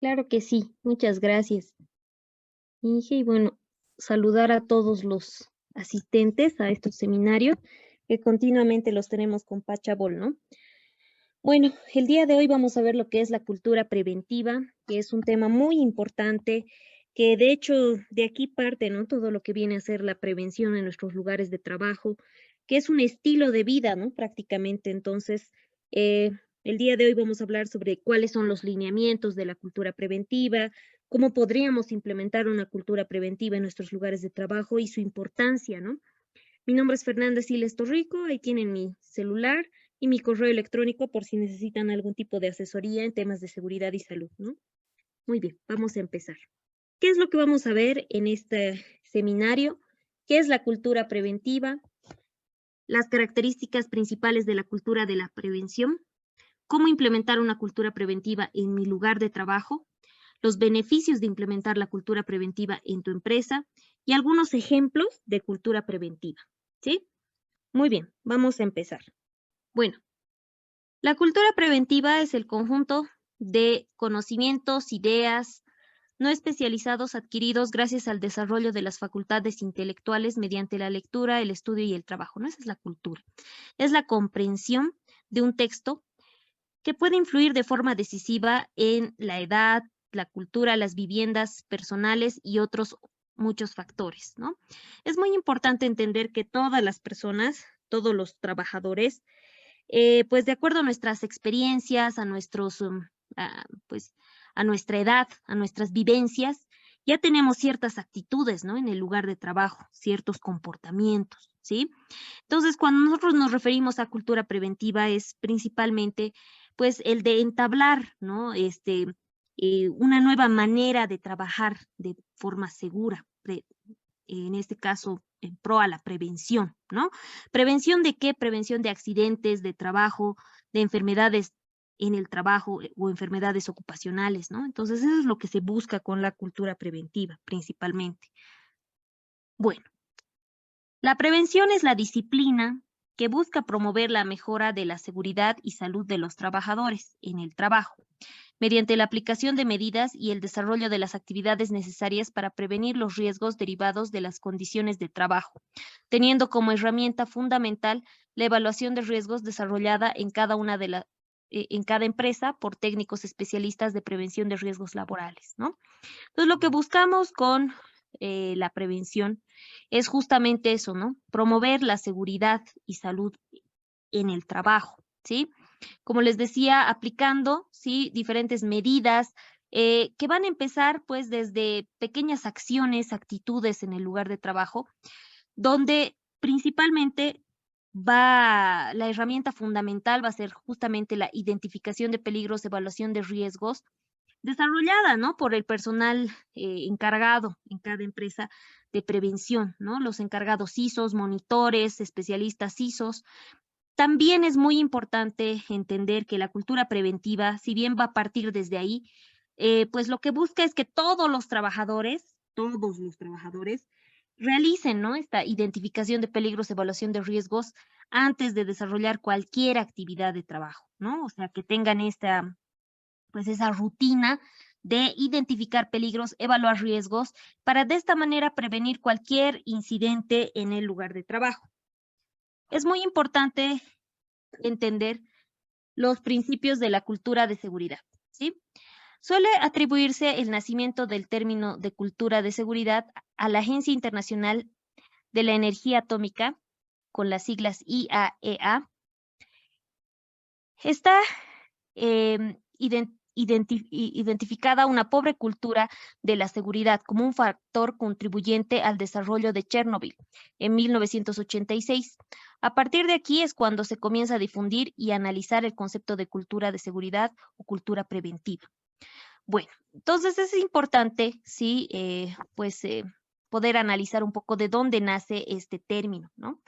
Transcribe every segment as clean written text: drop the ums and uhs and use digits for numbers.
Claro que sí, muchas gracias, Inge. Y bueno, saludar a todos los asistentes a estos seminarios que continuamente los tenemos con Pachabol, ¿no? Bueno, el día de hoy vamos a ver lo que es la cultura preventiva, que es un tema muy importante, que de hecho de aquí parte, ¿no? Todo lo que viene a ser la prevención en nuestros lugares de trabajo, que es un estilo de vida, ¿no? Prácticamente. Entonces, eh, el día de hoy vamos a hablar sobre cuáles son los lineamientos de la cultura preventiva, cómo podríamos implementar una cultura preventiva en nuestros lugares de trabajo y su importancia, ¿no? Mi nombre es Fernanda Siles Torrico, ahí tienen mi celular y mi correo electrónico por si necesitan algún tipo de asesoría en temas de seguridad y salud, ¿no? Muy bien, vamos a empezar. ¿Qué es lo que vamos a ver en este seminario? ¿Qué es la cultura preventiva? Las características principales de la cultura de la prevención. ¿Cómo implementar una cultura preventiva en mi lugar de trabajo? Los beneficios de implementar la cultura preventiva en tu empresa y algunos ejemplos de cultura preventiva, ¿sí? Muy bien, vamos a empezar. Bueno, la cultura preventiva es el conjunto de conocimientos, ideas no especializados adquiridos gracias al desarrollo de las facultades intelectuales mediante la lectura, el estudio y el trabajo, ¿no? Esa es la cultura. Es la comprensión de un texto que puede influir de forma decisiva en la edad, la cultura, las viviendas personales y otros muchos factores, ¿no? Es muy importante entender que todas las personas, todos los trabajadores, pues de acuerdo a nuestras experiencias, a nuestros, pues a nuestra edad, a nuestras vivencias, ya tenemos ciertas actitudes, ¿no? En el lugar de trabajo, ciertos comportamientos, ¿sí? Entonces, cuando nosotros nos referimos a cultura preventiva es principalmente, pues, el de entablar, ¿no? Una nueva manera de trabajar de forma segura, en este caso, en pro a la prevención, ¿no? ¿Prevención de qué? Prevención de accidentes, de trabajo, de enfermedades en el trabajo o enfermedades ocupacionales, ¿no? Entonces, eso es lo que se busca con la cultura preventiva, principalmente. Bueno, la prevención es la disciplina que busca promover la mejora de la seguridad y salud de los trabajadores en el trabajo, mediante la aplicación de medidas y el desarrollo de las actividades necesarias para prevenir los riesgos derivados de las condiciones de trabajo, teniendo como herramienta fundamental la evaluación de riesgos desarrollada en cada en cada empresa por técnicos especialistas de prevención de riesgos laborales, ¿no? Entonces, lo que buscamos con la prevención es justamente eso, ¿no? Promover la seguridad y salud en el trabajo, ¿sí? Como les decía, aplicando, ¿sí? Diferentes medidas que van a empezar, pues, desde pequeñas acciones, actitudes en el lugar de trabajo, donde principalmente la herramienta fundamental va a ser justamente la identificación de peligros, evaluación de riesgos, desarrollada, ¿no? Por el personal encargado en cada empresa de prevención, ¿no? Los encargados ISOs, monitores, especialistas ISOs. También es muy importante entender que la cultura preventiva, si bien va a partir desde ahí, pues lo que busca es que todos los trabajadores, realicen, ¿no? Esta identificación de peligros, evaluación de riesgos antes de desarrollar cualquier actividad de trabajo, ¿no? O sea, que tengan pues esa rutina de identificar peligros, evaluar riesgos, para de esta manera prevenir cualquier incidente en el lugar de trabajo. Es muy importante entender los principios de la cultura de seguridad, ¿sí? Suele atribuirse el nacimiento del término de cultura de seguridad a la Agencia Internacional de la Energía Atómica, con las siglas IAEA. Está identificada una pobre cultura de la seguridad como un factor contribuyente al desarrollo de Chernobyl en 1986. A partir de aquí es cuando se comienza a difundir y analizar el concepto de cultura de seguridad o cultura preventiva. Bueno, entonces es importante, sí, poder analizar un poco de dónde nace este término, ¿no?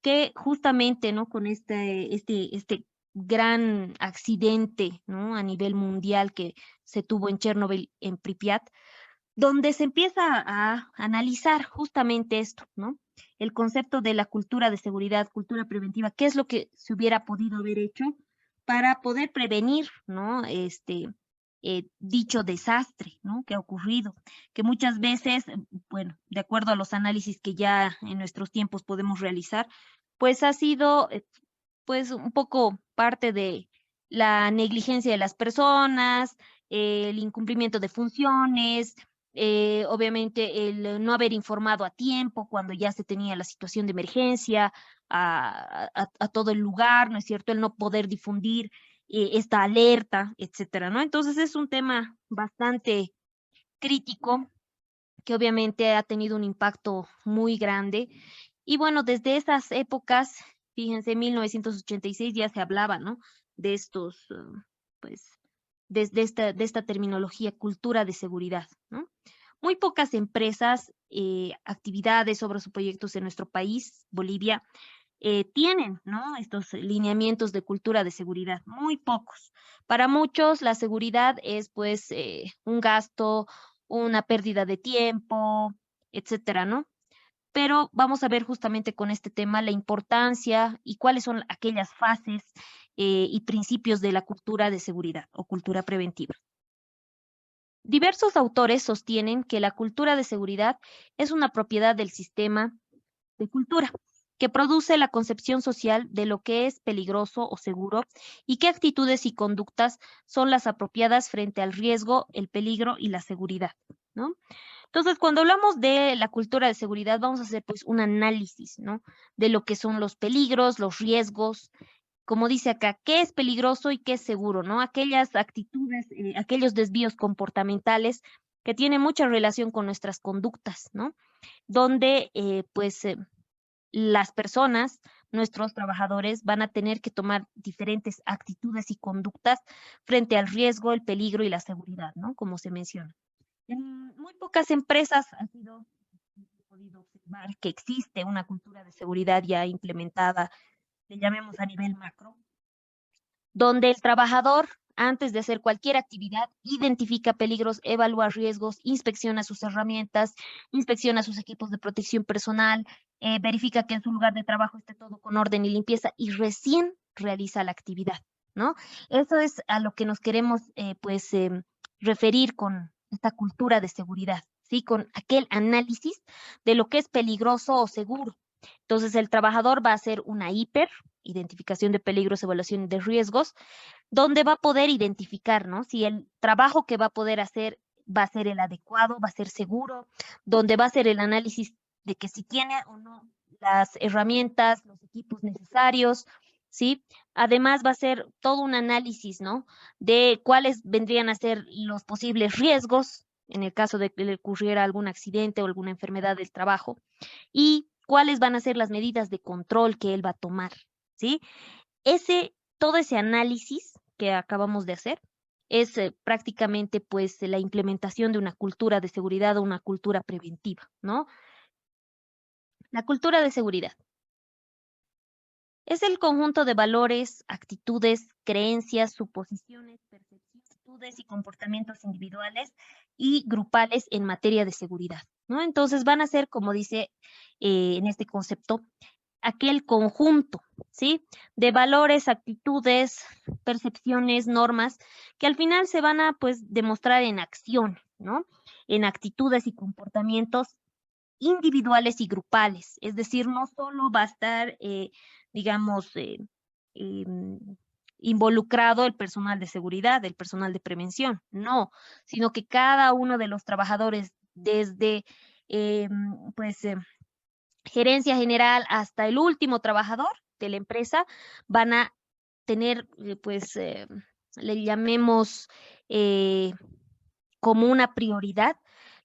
Que justamente, ¿no? Con este gran accidente, ¿no? A nivel mundial que se tuvo en Chernobyl, en Pripyat, donde se empieza a analizar justamente esto, ¿no? El concepto de la cultura de seguridad, cultura preventiva, qué es lo que se hubiera podido haber hecho para poder prevenir, ¿no? dicho desastre, ¿no? Que ha ocurrido, que muchas veces, bueno, de acuerdo a los análisis que ya en nuestros tiempos podemos realizar, pues ha sido, pues un poco parte de la negligencia de las personas, el incumplimiento de funciones, obviamente el no haber informado a tiempo cuando ya se tenía la situación de emergencia a todo el lugar, ¿no es cierto? El no poder difundir esta alerta, etcétera, ¿no? Entonces es un tema bastante crítico que obviamente ha tenido un impacto muy grande. Y bueno, desde esas épocas, fíjense, en 1986 ya se hablaba, ¿no? De estos, pues, de esta terminología cultura de seguridad, ¿no? Muy pocas empresas, actividades, obras o proyectos en nuestro país, Bolivia, tienen, ¿no? Estos lineamientos de cultura de seguridad, muy pocos. Para muchos la seguridad es pues un gasto, una pérdida de tiempo, etcétera, ¿no? Pero vamos a ver justamente con este tema la importancia y cuáles son aquellas fases y principios de la cultura de seguridad o cultura preventiva. Diversos autores sostienen que la cultura de seguridad es una propiedad del sistema de cultura, que produce la concepción social de lo que es peligroso o seguro y qué actitudes y conductas son las apropiadas frente al riesgo, el peligro y la seguridad, ¿no? Entonces, cuando hablamos de la cultura de seguridad, vamos a hacer pues un análisis, ¿no? De lo que son los peligros, los riesgos, como dice acá, qué es peligroso y qué es seguro, ¿no? Aquellas actitudes, aquellos desvíos comportamentales que tienen mucha relación con nuestras conductas, ¿no? Donde las personas, nuestros trabajadores, van a tener que tomar diferentes actitudes y conductas frente al riesgo, el peligro y la seguridad, ¿no? Como se menciona. En muy pocas empresas ha podido observar que existe una cultura de seguridad ya implementada, le llamemos a nivel macro, donde el trabajador, antes de hacer cualquier actividad, identifica peligros, evalúa riesgos, inspecciona sus herramientas, inspecciona sus equipos de protección personal, verifica que en su lugar de trabajo esté todo con orden y limpieza y recién realiza la actividad, ¿no? Eso es a lo que nos queremos, referir con esta cultura de seguridad, ¿sí? Con aquel análisis de lo que es peligroso o seguro. Entonces, el trabajador va a hacer una identificación de peligros, evaluación de riesgos, donde va a poder identificar, ¿no? Si el trabajo que va a poder hacer va a ser el adecuado, va a ser seguro, donde va a ser el análisis de que si tiene o no las herramientas, los equipos necesarios, ¿sí? Además va a ser todo un análisis, ¿no? De cuáles vendrían a ser los posibles riesgos en el caso de que le ocurriera algún accidente o alguna enfermedad del trabajo y cuáles van a ser las medidas de control que él va a tomar, ¿sí? Todo ese análisis que acabamos de hacer es prácticamente pues la implementación de una cultura de seguridad o una cultura preventiva, ¿no? La cultura de seguridad es el conjunto de valores, actitudes, creencias, suposiciones, percepciones y comportamientos individuales y grupales en materia de seguridad, ¿no? Entonces van a ser, como dice en este concepto, aquel conjunto, ¿sí? De valores, actitudes, percepciones, normas, que al final se van a, pues, demostrar en acción, ¿no? En actitudes y comportamientos individuales y grupales. Es decir, no solo va a estar, digamos, em, involucrado el personal de seguridad, el personal de prevención, no, sino que cada uno de los trabajadores desde, pues, gerencia general hasta el último trabajador de la empresa van a tener, le llamemos eh, como una prioridad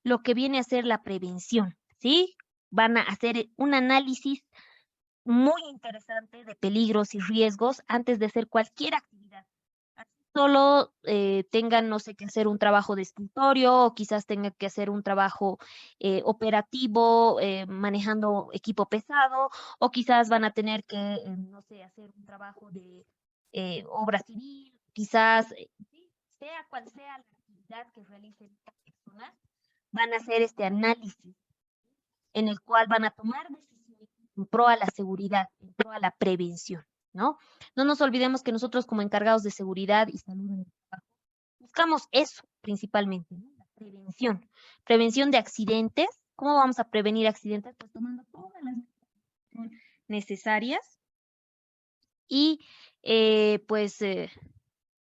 lo que viene a ser la prevención, ¿sí? Van a hacer un análisis muy interesante de peligros y riesgos antes de hacer cualquier actividad. Solo tengan, no sé, que hacer un trabajo de escritorio o quizás tengan que hacer un trabajo operativo manejando equipo pesado o quizás van a tener que, no sé, hacer un trabajo de obra civil, quizás, sí, sea cual sea la actividad que realicen estas personas, van a hacer este análisis en el cual van a tomar decisiones en pro a la seguridad, en pro a la prevención, ¿no? No nos olvidemos que nosotros como encargados de seguridad y salud en el trabajo, buscamos eso principalmente, ¿no? La prevención. Prevención de accidentes. ¿Cómo vamos a prevenir accidentes? Pues tomando todas las medidas necesarias y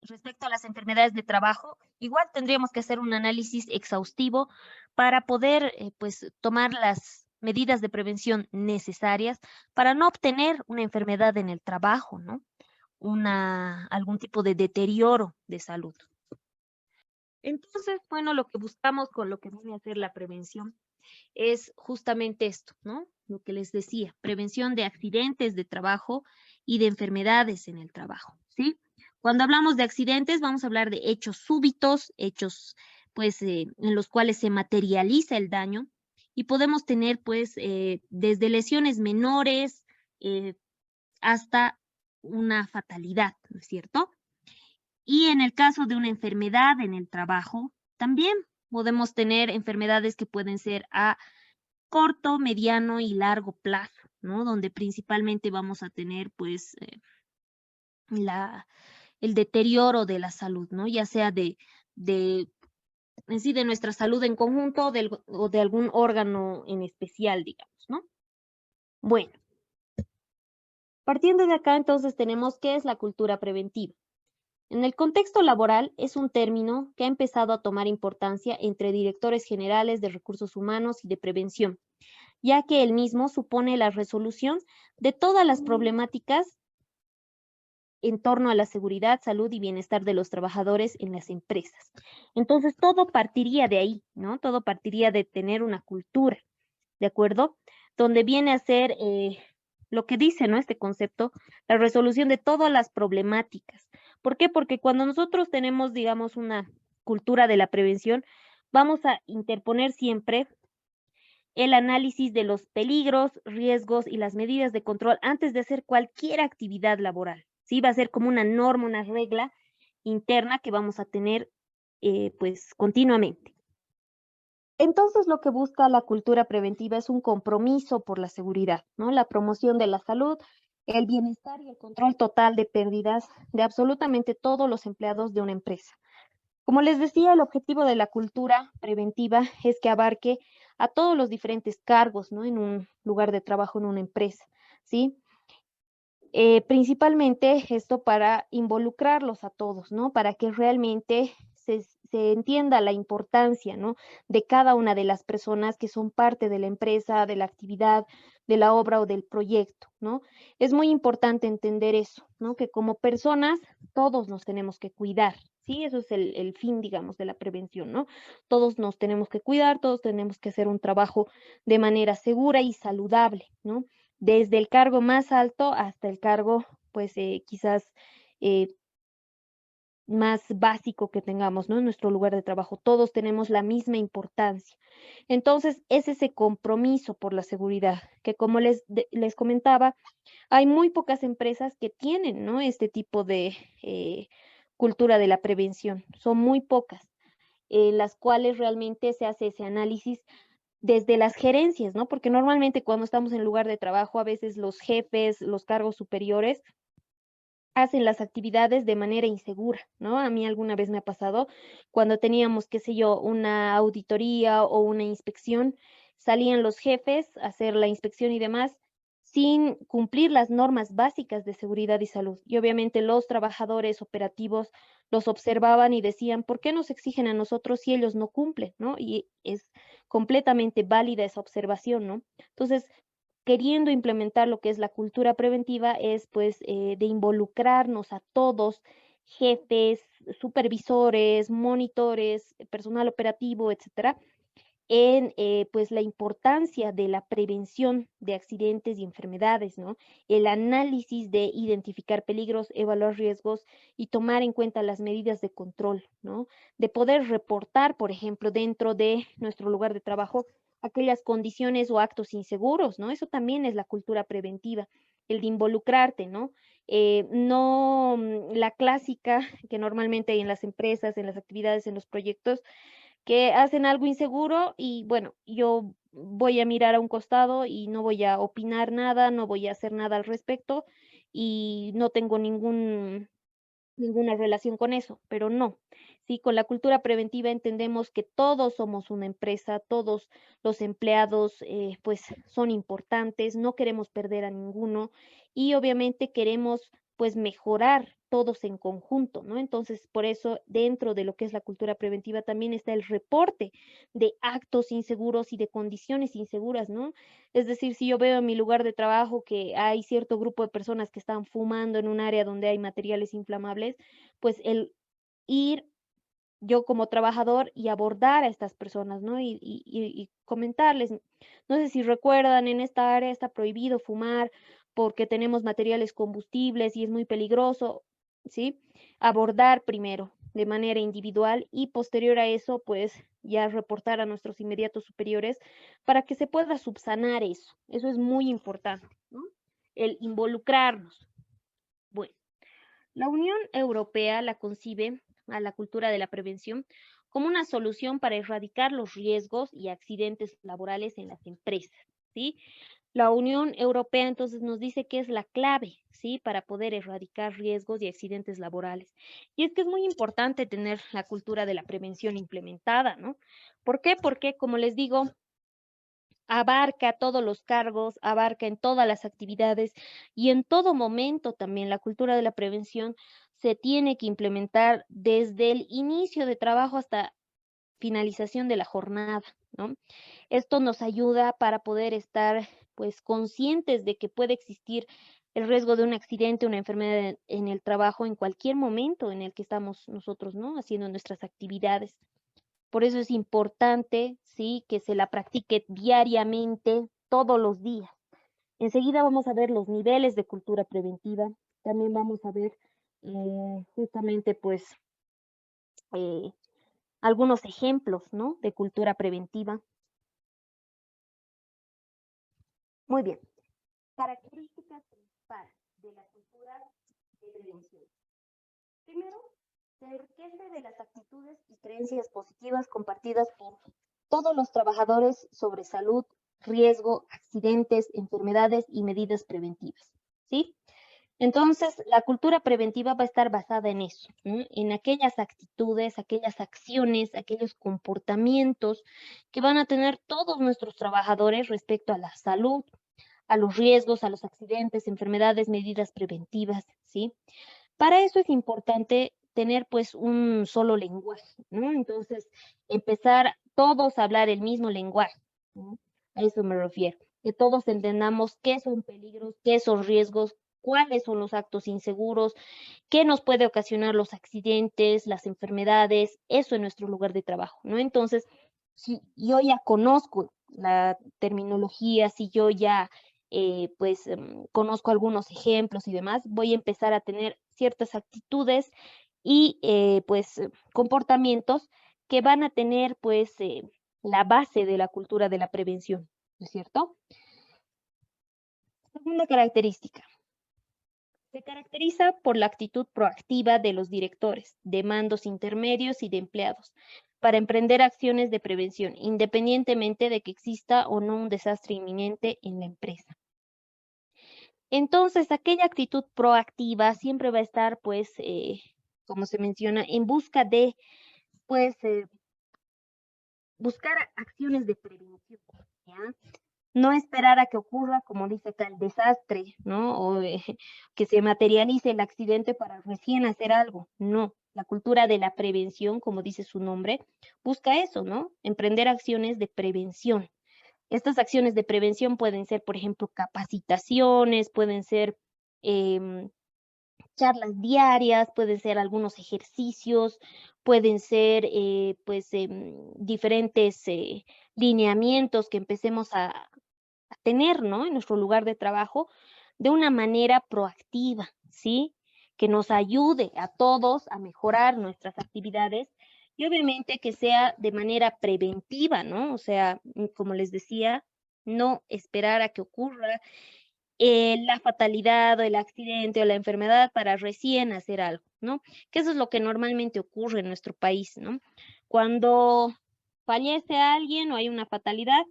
respecto a las enfermedades de trabajo, igual tendríamos que hacer un análisis exhaustivo para poder tomar las medidas de prevención necesarias para no obtener una enfermedad en el trabajo, ¿no? Algún tipo de deterioro de salud. Entonces, bueno, lo que buscamos con lo que viene a ser la prevención es justamente esto, ¿no? Lo que les decía, prevención de accidentes de trabajo y de enfermedades en el trabajo, ¿sí? Cuando hablamos de accidentes, vamos a hablar de hechos súbitos, hechos, en los cuales se materializa el daño y podemos tener, desde lesiones menores hasta una fatalidad, ¿no es cierto? Y en el caso de una enfermedad en el trabajo, también podemos tener enfermedades que pueden ser a corto, mediano y largo plazo, ¿no? Donde principalmente vamos a tener, el deterioro de la salud, ¿no? Ya sea de, en sí, de nuestra salud en conjunto o de algún órgano en especial, digamos, ¿no? Bueno, partiendo de acá, entonces tenemos qué es la cultura preventiva. En el contexto laboral es un término que ha empezado a tomar importancia entre directores generales de recursos humanos y de prevención, ya que el mismo supone la resolución de todas las problemáticas en torno a la seguridad, salud y bienestar de los trabajadores en las empresas. Entonces, todo partiría de ahí, ¿no? Todo partiría de tener una cultura, ¿de acuerdo? Donde viene a ser lo que dice, ¿no? Este concepto, la resolución de todas las problemáticas. ¿Por qué? Porque cuando nosotros tenemos, digamos, una cultura de la prevención, vamos a interponer siempre el análisis de los peligros, riesgos y las medidas de control antes de hacer cualquier actividad laboral. ¿Sí? Va a ser como una norma, una regla interna que vamos a tener continuamente. Entonces, lo que busca la cultura preventiva es un compromiso por la seguridad, ¿no? La promoción de la salud, el bienestar y el control total de pérdidas de absolutamente todos los empleados de una empresa. Como les decía, el objetivo de la cultura preventiva es que abarque a todos los diferentes cargos, ¿no? En un lugar de trabajo, en una empresa, ¿sí? Principalmente esto para involucrarlos a todos, ¿no? Para que realmente se entienda la importancia, ¿no? De cada una de las personas que son parte de la empresa, de la actividad, de la obra o del proyecto, ¿no? Es muy importante entender eso, ¿no? Que como personas todos nos tenemos que cuidar, ¿sí? Eso es el fin, digamos, de la prevención, ¿no? Todos nos tenemos que cuidar, todos tenemos que hacer un trabajo de manera segura y saludable, ¿no? Desde el cargo más alto hasta el cargo, quizás eh, más básico que tengamos, ¿no? En nuestro lugar de trabajo, todos tenemos la misma importancia. Entonces, es ese compromiso por la seguridad, que como les comentaba, hay muy pocas empresas que tienen, ¿no? Este tipo de cultura de la prevención, son muy pocas, en las cuales realmente se hace ese análisis desde las gerencias, ¿no? Porque normalmente cuando estamos en lugar de trabajo, a veces los jefes, los cargos superiores, hacen las actividades de manera insegura, ¿no? A mí alguna vez me ha pasado cuando teníamos, qué sé yo, una auditoría o una inspección, salían los jefes a hacer la inspección y demás sin cumplir las normas básicas de seguridad y salud. Y obviamente los trabajadores operativos los observaban y decían, ¿por qué nos exigen a nosotros si ellos no cumplen, ¿no? Y es completamente válida esa observación, ¿no? Entonces, queriendo implementar lo que es la cultura preventiva es de involucrarnos a todos, jefes, supervisores, monitores, personal operativo, etcétera, en la importancia de la prevención de accidentes y enfermedades, ¿no? El análisis de identificar peligros, evaluar riesgos y tomar en cuenta las medidas de control, ¿no? De poder reportar, por ejemplo, dentro de nuestro lugar de trabajo aquellas condiciones o actos inseguros, ¿no? Eso también es la cultura preventiva, el de involucrarte, ¿no? No la clásica que normalmente hay en las empresas, en las actividades, en los proyectos, que hacen algo inseguro y bueno, yo voy a mirar a un costado y no voy a opinar nada, no voy a hacer nada al respecto y no tengo ninguna relación con eso, pero no. Sí, con la cultura preventiva entendemos que todos somos una empresa, todos los empleados pues son importantes, no queremos perder a ninguno y obviamente queremos pues mejorar todos en conjunto, ¿no? Entonces, por eso dentro de lo que es la cultura preventiva también está el reporte de actos inseguros y de condiciones inseguras, ¿no? Es decir, si yo veo en mi lugar de trabajo que hay cierto grupo de personas que están fumando en un área donde hay materiales inflamables, pues el ir yo como trabajador y abordar a estas personas, ¿no? Y comentarles, no sé si recuerdan, en esta área está prohibido fumar porque tenemos materiales combustibles y es muy peligroso, ¿sí? Abordar primero de manera individual y posterior a eso, pues ya reportar a nuestros inmediatos superiores para que se pueda subsanar eso. Eso es muy importante, ¿no? El involucrarnos. Bueno. La Unión Europea la concibe a la cultura de la prevención como una solución para erradicar los riesgos y accidentes laborales en las empresas, ¿sí? La Unión Europea entonces nos dice que es la clave, ¿sí? Para poder erradicar riesgos y accidentes laborales. Y es que es muy importante tener la cultura de la prevención implementada, ¿no? ¿Por qué? Porque, como les digo, abarca todos los cargos, abarca en todas las actividades y en todo momento también la cultura de la prevención se tiene que implementar desde el inicio de trabajo hasta finalización de la jornada, ¿no? Esto nos ayuda para poder estar pues conscientes de que puede existir el riesgo de un accidente, una enfermedad en el trabajo en cualquier momento en el que estamos nosotros, ¿no? Haciendo nuestras actividades. Por eso es importante, sí, que se la practique diariamente, todos los días. Enseguida vamos a ver los niveles de cultura preventiva. También vamos a ver justamente, pues, eh, algunos ejemplos, ¿no? De cultura preventiva. Muy bien. Características principales de la cultura de prevención. Primero, se enriquece de las actitudes y creencias positivas compartidas por todos los trabajadores sobre salud, riesgo, accidentes, enfermedades y medidas preventivas. ¿Sí? Entonces, la cultura preventiva va a estar basada en eso, ¿no? En aquellas actitudes, aquellas acciones, aquellos comportamientos que van a tener todos nuestros trabajadores respecto a la salud, a los riesgos, a los accidentes, enfermedades, medidas preventivas, ¿sí? Para eso es importante tener pues un solo lenguaje, ¿no? Entonces, empezar todos a hablar el mismo lenguaje, ¿no? A eso me refiero, que todos entendamos qué son peligros, qué son riesgos, cuáles son los actos inseguros, qué nos puede ocasionar los accidentes, las enfermedades, eso en nuestro lugar de trabajo, ¿no? Entonces, si yo ya conozco la terminología, si yo ya conozco algunos ejemplos y demás, voy a empezar a tener ciertas actitudes y comportamientos que van a tener la base de la cultura de la prevención, ¿no es cierto? Segunda característica. Se caracteriza por la actitud proactiva de los directores, de mandos intermedios y de empleados, para emprender acciones de prevención, independientemente de que exista o no un desastre inminente en la empresa. Entonces, aquella actitud proactiva siempre va a estar, como se menciona, en busca de, pues, buscar acciones de prevención, ¿ya? No esperar a que ocurra, como dice acá, el desastre, ¿no? O que se materialice el accidente para recién hacer algo. No, la cultura de la prevención, como dice su nombre, busca eso, ¿no? Emprender acciones de prevención. Estas acciones de prevención pueden ser, por ejemplo, capacitaciones, pueden ser em, charlas diarias, pueden ser algunos ejercicios, pueden ser diferentes lineamientos que empecemos a tener, ¿no? En nuestro lugar de trabajo de una manera proactiva, ¿sí? Que nos ayude a todos a mejorar nuestras actividades y obviamente que sea de manera preventiva, ¿no? O sea, como les decía, no esperar a que ocurra la fatalidad o el accidente o la enfermedad para recién hacer algo, ¿no? Que eso es lo que normalmente ocurre en nuestro país, ¿no? Cuando fallece alguien o hay una fatalidad,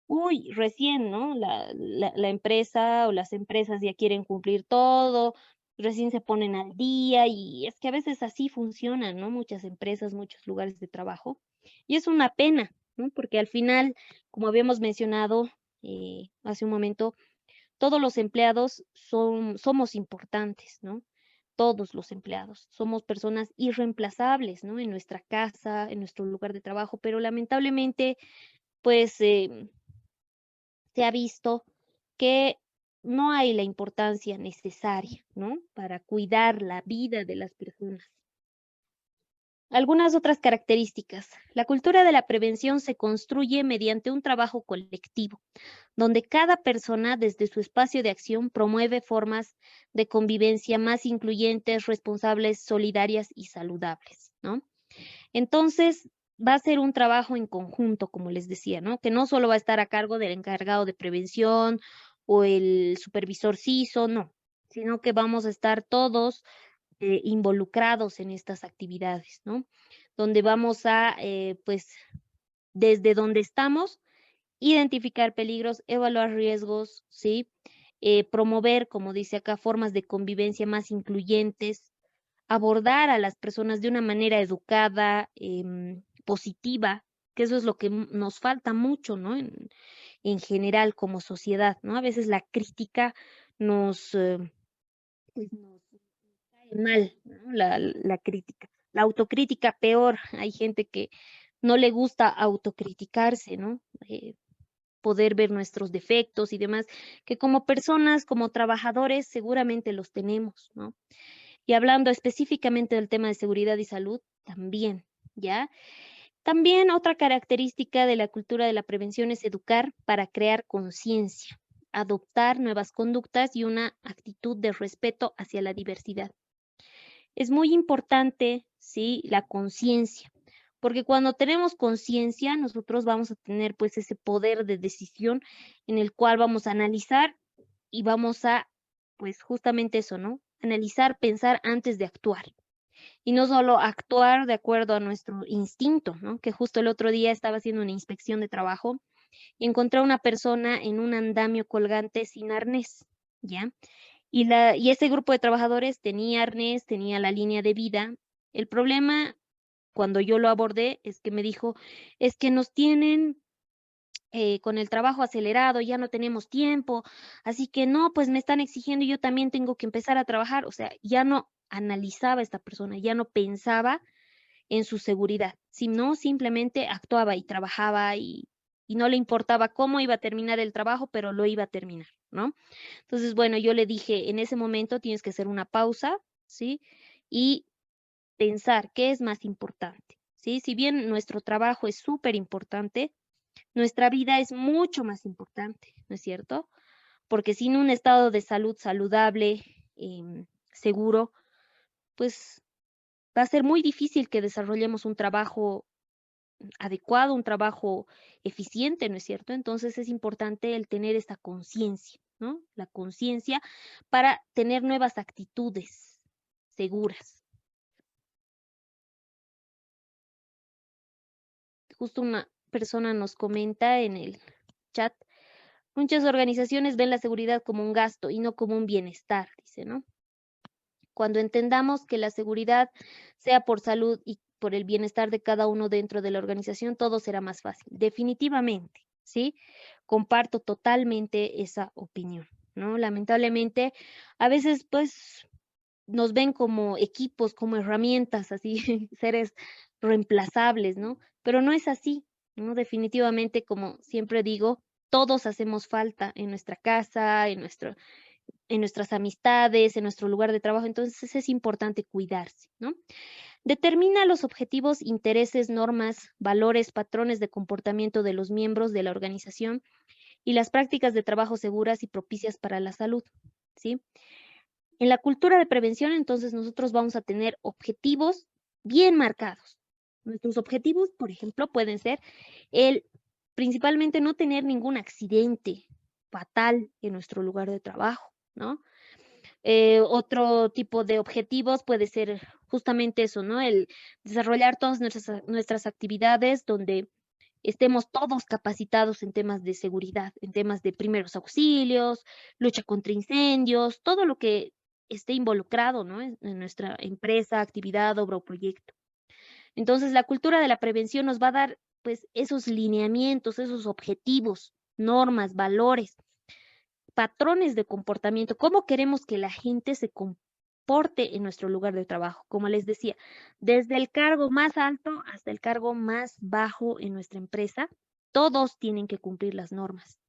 uy, recién, ¿no? La empresa o las empresas ya quieren cumplir todo, recién se ponen al día y es que a veces así funcionan, ¿no? Muchas empresas, muchos lugares de trabajo. Y es una pena, ¿no? Porque al final, como habíamos mencionado hace un momento, todos los empleados somos importantes, ¿no? Todos los empleados. Somos personas irreemplazables, ¿no? En nuestra casa, en nuestro lugar de trabajo, pero lamentablemente, pues se ha visto que no hay la importancia necesaria, ¿no? Para cuidar la vida de las personas. Algunas otras características. La cultura de la prevención se construye mediante un trabajo colectivo, donde cada persona desde su espacio de acción promueve formas de convivencia más incluyentes, responsables, solidarias y saludables, ¿no? Entonces, va a ser un trabajo en conjunto, como les decía, ¿no? Que no solo va a estar a cargo del encargado de prevención o el supervisor CISO, no, sino que vamos a estar todos involucrados en estas actividades, ¿no? Donde vamos a, pues, desde donde estamos, identificar peligros, evaluar riesgos, ¿sí? Promover, como dice acá, formas de convivencia más incluyentes, abordar a las personas de una manera educada, positiva, que eso es lo que nos falta mucho, ¿no? En general como sociedad, ¿no? A veces la crítica nos, pues nos cae mal, ¿no? La crítica. La autocrítica peor. Hay gente que no le gusta autocriticarse, ¿no? Poder ver nuestros defectos y demás, que como personas, como trabajadores, seguramente los tenemos, ¿no? Y hablando específicamente del tema de seguridad y salud, también, ¿ya? También otra característica de la cultura de la prevención es educar para crear conciencia, adoptar nuevas conductas y una actitud de respeto hacia la diversidad. Es muy importante, sí, la conciencia, porque cuando tenemos conciencia, nosotros vamos a tener pues ese poder de decisión en el cual vamos a analizar y vamos a, pues justamente eso, ¿no? Analizar, pensar antes de actuar. Y no solo actuar de acuerdo a nuestro instinto, ¿no? Que justo el otro día estaba haciendo una inspección de trabajo y encontré a una persona en un andamio colgante sin arnés, ¿ya? Y ese grupo de trabajadores tenía arnés, tenía la línea de vida. El problema, cuando yo lo abordé, es que me dijo, es que nos tienen con el trabajo acelerado, ya no tenemos tiempo, así que no, pues me están exigiendo y yo también tengo que empezar a trabajar. O sea, ya no analizaba esta persona, ya no pensaba en su seguridad, sino simplemente actuaba y trabajaba y no le importaba cómo iba a terminar el trabajo, pero lo iba a terminar, ¿no? Entonces, bueno, yo le dije, en ese momento tienes que hacer una pausa, ¿sí? Y pensar qué es más importante, ¿sí? Si bien nuestro trabajo es súper importante, nuestra vida es mucho más importante, ¿no es cierto? Porque sin un estado de salud saludable, seguro, pues va a ser muy difícil que desarrollemos un trabajo adecuado, un trabajo eficiente, ¿no es cierto? Entonces es importante el tener esta conciencia, ¿no? La conciencia para tener nuevas actitudes seguras. Justo una persona nos comenta en el chat, muchas organizaciones ven la seguridad como un gasto y no como un bienestar, dice, ¿no? Cuando entendamos que la seguridad sea por salud y por el bienestar de cada uno dentro de la organización, todo será más fácil. Definitivamente, ¿sí? Comparto totalmente esa opinión, ¿no? Lamentablemente, a veces, pues, nos ven como equipos, como herramientas, así, seres reemplazables, ¿no? Pero no es así, ¿no? Definitivamente, como siempre digo, todos hacemos falta en nuestra casa, en nuestras amistades, en nuestro lugar de trabajo, entonces es importante cuidarse, ¿no? Determina los objetivos, intereses, normas, valores, patrones de comportamiento de los miembros de la organización y las prácticas de trabajo seguras y propicias para la salud, ¿sí? En la cultura de prevención, entonces, nosotros vamos a tener objetivos bien marcados. Nuestros objetivos, por ejemplo, pueden ser el principalmente no tener ningún accidente fatal en nuestro lugar de trabajo, ¿no? Otro tipo de objetivos puede ser justamente eso, ¿no? El desarrollar todas nuestras actividades donde estemos todos capacitados en temas de seguridad, en temas de primeros auxilios, lucha contra incendios, todo lo que esté involucrado, ¿no? En nuestra empresa, actividad, obra o proyecto. Entonces, la cultura de la prevención nos va a dar, pues, esos lineamientos, esos objetivos, normas, valores, patrones de comportamiento, cómo queremos que la gente se comporte en nuestro lugar de trabajo. Como les decía, desde el cargo más alto hasta el cargo más bajo en nuestra empresa, todos tienen que cumplir las normas.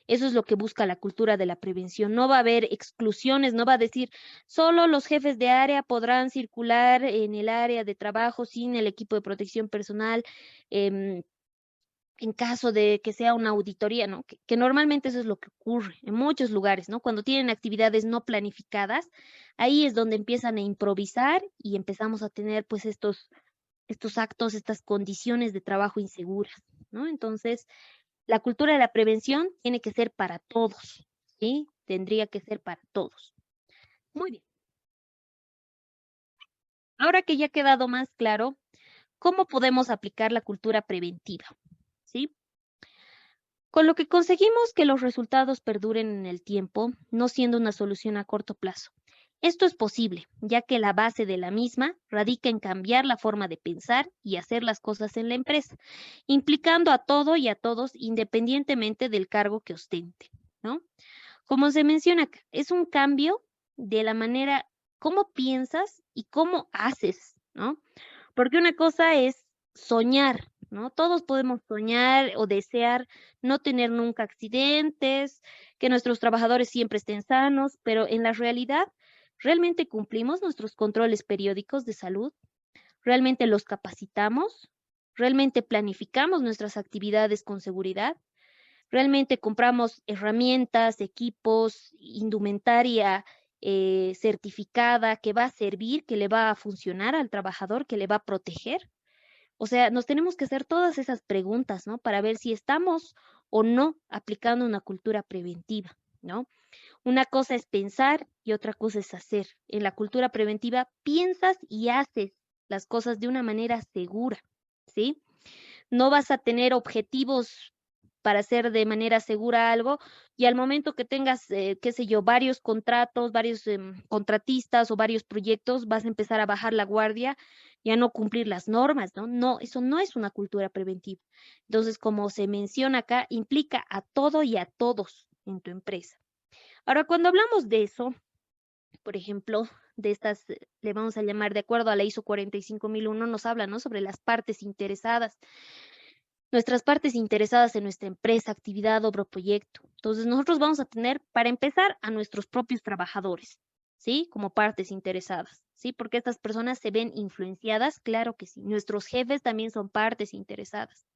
Eso es lo que busca la cultura de la prevención. No va a haber exclusiones, no va a decir solo los jefes de área podrán circular en el área de trabajo sin el equipo de protección personal. em, en caso de que sea una auditoría, ¿no? Que normalmente eso es lo que ocurre en muchos lugares, ¿no? Cuando tienen actividades no planificadas, ahí es donde empiezan a improvisar y empezamos a tener pues estos actos, estas condiciones de trabajo inseguras, ¿no? Entonces, la cultura de la prevención tiene que ser para todos, ¿sí? Tendría que ser para todos. Muy bien. Ahora que ya ha quedado más claro, ¿cómo podemos aplicar la cultura preventiva? ¿Sí? Con lo que conseguimos que los resultados perduren en el tiempo, no siendo una solución a corto plazo. Esto es posible, ya que la base de la misma radica en cambiar la forma de pensar y hacer las cosas en la empresa, implicando a todo y a todos independientemente del cargo que ostente, ¿no? Como se menciona acá, es un cambio de la manera cómo piensas y cómo haces, ¿no? Porque una cosa es soñar, ¿no? Todos podemos soñar o desear no tener nunca accidentes, que nuestros trabajadores siempre estén sanos, pero en la realidad, ¿realmente cumplimos nuestros controles periódicos de salud? ¿Realmente los capacitamos? ¿Realmente planificamos nuestras actividades con seguridad? ¿Realmente compramos herramientas, equipos, indumentaria certificada que va a servir, que le va a funcionar al trabajador, que le va a proteger? O sea, nos tenemos que hacer todas esas preguntas, ¿no? Para ver si estamos o no aplicando una cultura preventiva, ¿no? Una cosa es pensar y otra cosa es hacer. En la cultura preventiva piensas y haces las cosas de una manera segura, ¿sí? No vas a tener objetivos para hacer de manera segura algo y al momento que tengas, qué sé yo, varios contratos, varios contratistas o varios proyectos, vas a empezar a bajar la guardia y a no cumplir las normas, ¿no? No, eso no es una cultura preventiva. Entonces, como se menciona acá, implica a todo y a todos en tu empresa. Ahora, cuando hablamos de eso, por ejemplo, de estas, le vamos a llamar de acuerdo a la ISO 45001, nos habla, ¿no? Sobre las partes interesadas. Nuestras partes interesadas en nuestra empresa, actividad, obra o proyecto. Entonces, nosotros vamos a tener, para empezar, a nuestros propios trabajadores, ¿sí? Como partes interesadas, ¿sí? Porque estas personas se ven influenciadas, claro que sí. Nuestros jefes también son partes interesadas.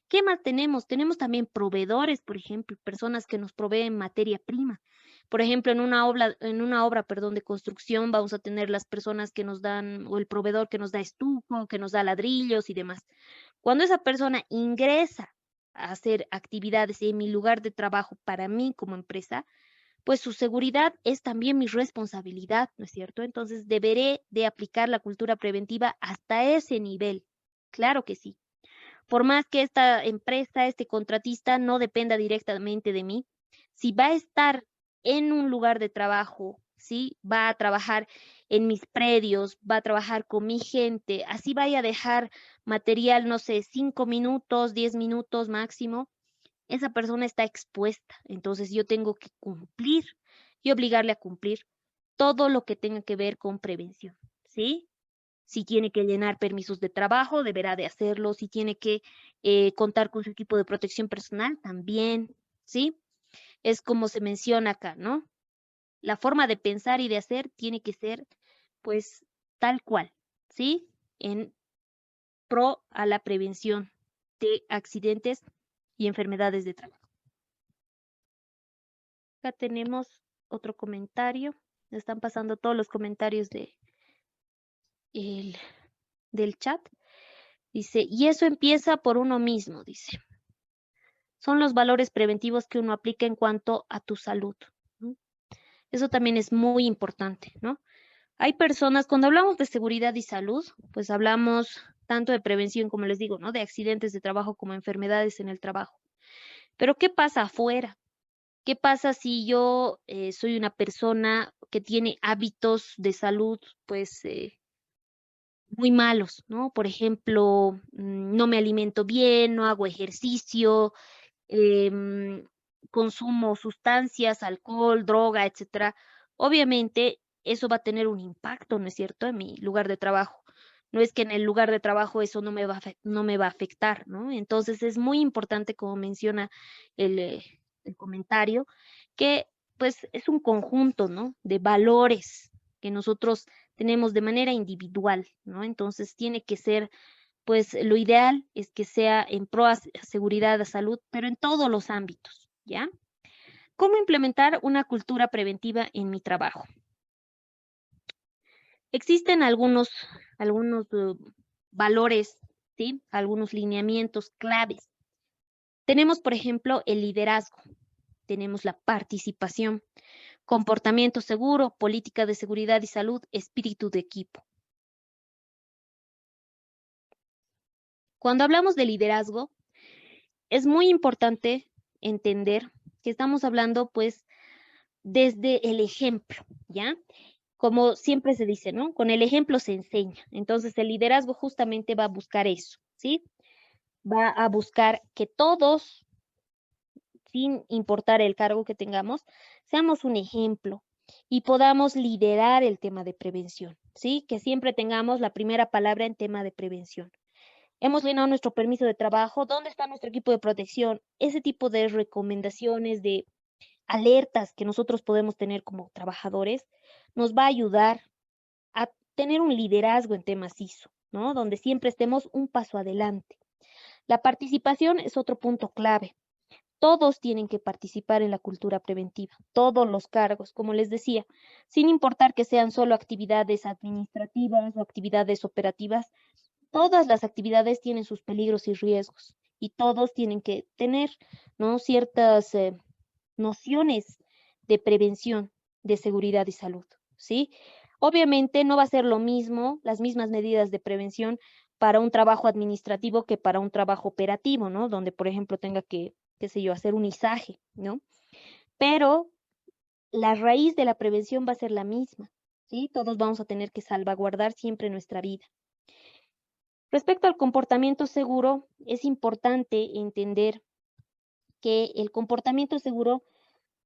¿Qué más tenemos? Tenemos también proveedores, por ejemplo, personas que nos proveen materia prima. Por ejemplo, perdón, de construcción vamos a tener las personas que nos dan, o el proveedor que nos da estuco, que nos da ladrillos y demás. Cuando esa persona ingresa a hacer actividades en mi lugar de trabajo para mí como empresa, pues su seguridad es también mi responsabilidad, ¿no es cierto? Entonces deberé de aplicar la cultura preventiva hasta ese nivel. Claro que sí. Por más que esta empresa, este contratista no dependa directamente de mí, si va a estar en un lugar de trabajo, ¿sí? Va a trabajar en mis predios, va a trabajar con mi gente, así vaya a dejar material, no sé, 5 minutos, 10 minutos máximo, esa persona está expuesta. Entonces yo tengo que cumplir y obligarle a cumplir todo lo que tenga que ver con prevención, ¿sí? Si tiene que llenar permisos de trabajo, deberá de hacerlo. Si tiene que contar con su equipo de protección personal, también, ¿sí? Es como se menciona acá, ¿no? La forma de pensar y de hacer tiene que ser, pues, tal cual, ¿sí? En pro a la prevención de accidentes y enfermedades de trabajo. Acá tenemos otro comentario. Están pasando todos los comentarios el- del chat. Dice, y eso empieza por uno mismo, dice. Son los valores preventivos que uno aplica en cuanto a tu salud, ¿no? Eso también es muy importante, ¿no? Hay personas, cuando hablamos de seguridad y salud, pues hablamos tanto de prevención, como les digo, ¿no? De accidentes de trabajo como enfermedades en el trabajo. Pero ¿qué pasa afuera? ¿Qué pasa si yo soy una persona que tiene hábitos de salud, pues, muy malos, ¿no? Por ejemplo, no me alimento bien, no hago ejercicio, em, consumo sustancias, alcohol, droga, etcétera. Obviamente, eso va a tener un impacto, ¿no es cierto?, en mi lugar de trabajo. No es que en el lugar de trabajo eso no me va a afectar, ¿no? Entonces, es muy importante, como menciona el comentario, que, pues, es un conjunto, ¿no?, de valores que nosotros tenemos de manera individual, ¿no? Entonces, tiene que ser, pues, lo ideal es que sea en pro a seguridad, a salud, pero en todos los ámbitos, ¿ya? ¿Cómo implementar una cultura preventiva en mi trabajo? Existen algunos valores, ¿sí? Algunos lineamientos claves. Tenemos, por ejemplo, el liderazgo, tenemos la participación, comportamiento seguro, política de seguridad y salud, espíritu de equipo. Cuando hablamos de liderazgo, es muy importante entender que estamos hablando, pues, desde el ejemplo, ¿ya? Como siempre se dice, ¿no? Con el ejemplo se enseña. Entonces, el liderazgo justamente va a buscar eso, ¿sí? Va a buscar que todos, sin importar el cargo que tengamos, seamos un ejemplo y podamos liderar el tema de prevención, ¿sí? Que siempre tengamos la primera palabra en tema de prevención. Hemos llenado nuestro permiso de trabajo, ¿dónde está nuestro equipo de protección? Ese tipo de recomendaciones, de alertas que nosotros podemos tener como trabajadores, nos va a ayudar a tener un liderazgo en temas ISO, ¿no? Donde siempre estemos un paso adelante. La participación es otro punto clave. Todos tienen que participar en la cultura preventiva, todos los cargos, como les decía, sin importar que sean solo actividades administrativas o actividades operativas, todas las actividades tienen sus peligros y riesgos y todos tienen que tener, ¿no?, ciertas nociones de prevención, de seguridad y salud, ¿sí? Obviamente no va a ser lo mismo, las mismas medidas de prevención para un trabajo administrativo que para un trabajo operativo, ¿no? Donde, por ejemplo, tenga que, qué sé yo, hacer un izaje, ¿no? Pero la raíz de la prevención va a ser la misma, ¿sí? Todos vamos a tener que salvaguardar siempre nuestra vida. Respecto al comportamiento seguro, es importante entender que el comportamiento seguro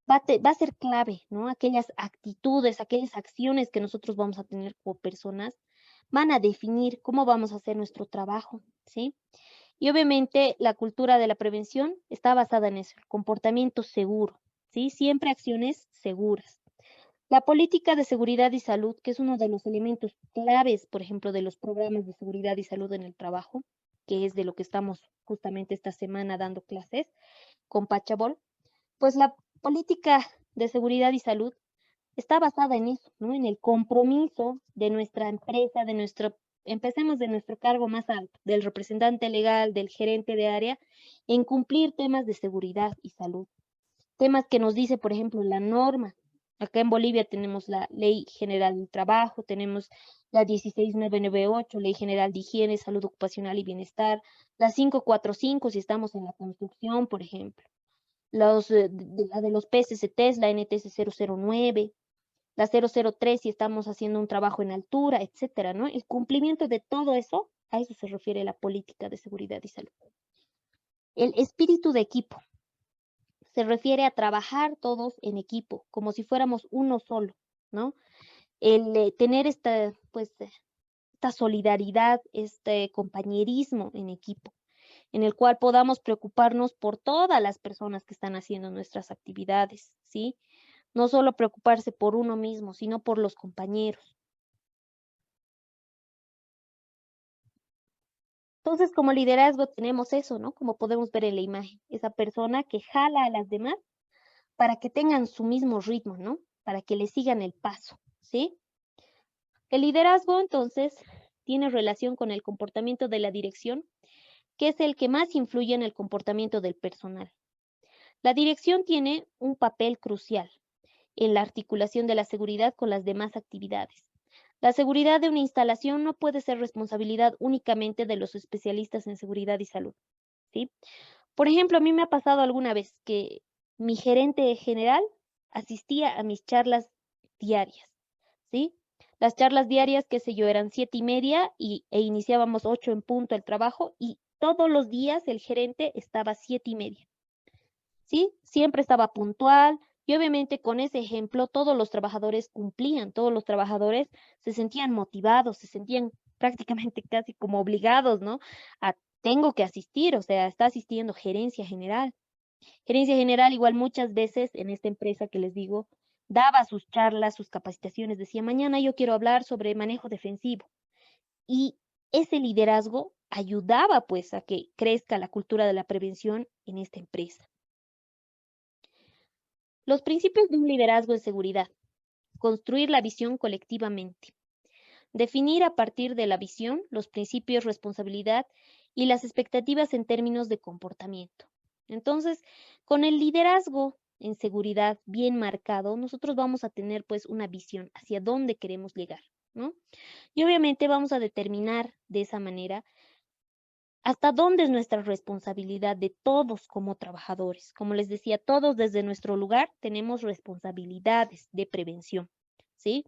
va a ser clave, ¿no? Aquellas actitudes, aquellas acciones que nosotros vamos a tener como personas, van a definir cómo vamos a hacer nuestro trabajo, ¿sí? Y obviamente la cultura de la prevención está basada en eso, el comportamiento seguro, ¿sí? Siempre acciones seguras. La política de seguridad y salud, que es uno de los elementos claves, por ejemplo, de los programas de seguridad y salud en el trabajo, que es de lo que estamos justamente esta semana dando clases con Pachabol, pues la política de seguridad y salud está basada en eso, ¿no? En el compromiso de nuestra empresa, empecemos de nuestro cargo más alto, del representante legal, del gerente de área, en cumplir temas de seguridad y salud. Temas que nos dice, por ejemplo, la norma. Acá en Bolivia tenemos la Ley General del Trabajo, tenemos la 16998, Ley General de Higiene, Salud Ocupacional y Bienestar, la 545 si estamos en la construcción, por ejemplo, la de los PSCTs, la NTS 009, la 003 si estamos haciendo un trabajo en altura, etcétera, ¿no? El cumplimiento de todo eso, a eso se refiere la política de seguridad y salud. El espíritu de equipo se refiere a trabajar todos en equipo, como si fuéramos uno solo, ¿no? El tener esta solidaridad, este compañerismo en equipo, en el cual podamos preocuparnos por todas las personas que están haciendo nuestras actividades, ¿sí? No solo preocuparse por uno mismo, sino por los compañeros. Entonces, como liderazgo tenemos eso, ¿no? Como podemos ver en la imagen, esa persona que jala a las demás para que tengan su mismo ritmo, ¿no? Para que le sigan el paso, ¿sí? El liderazgo, entonces, tiene relación con el comportamiento de la dirección, que es el que más influye en el comportamiento del personal. La dirección tiene un papel crucial en la articulación de la seguridad con las demás actividades. La seguridad de una instalación no puede ser responsabilidad únicamente de los especialistas en seguridad y salud, ¿sí? Por ejemplo, a mí me ha pasado alguna vez que mi gerente general asistía a mis charlas diarias, ¿sí? Las charlas diarias, qué sé yo, eran 7:30 e iniciábamos 8 en punto el trabajo y todos los días el gerente estaba a 7:30. ¿Sí? Siempre estaba puntual y obviamente con ese ejemplo todos los trabajadores cumplían, todos los trabajadores se sentían motivados, se sentían prácticamente casi como obligados, ¿no? A tengo que asistir, o sea, está asistiendo gerencia general. Gerencia general igual muchas veces en esta empresa que les digo, daba sus charlas, sus capacitaciones, decía, mañana yo quiero hablar sobre manejo defensivo. Y ese liderazgo ayudaba pues a que crezca la cultura de la prevención en esta empresa. Los principios de un liderazgo en seguridad. Construir la visión colectivamente. Definir a partir de la visión los principios, responsabilidad y las expectativas en términos de comportamiento. Entonces, con el liderazgo en seguridad bien marcado, nosotros vamos a tener pues una visión hacia dónde queremos llegar, ¿no? Y obviamente vamos a determinar de esa manera hasta dónde es nuestra responsabilidad de todos como trabajadores. Como les decía, todos desde nuestro lugar tenemos responsabilidades de prevención, ¿sí?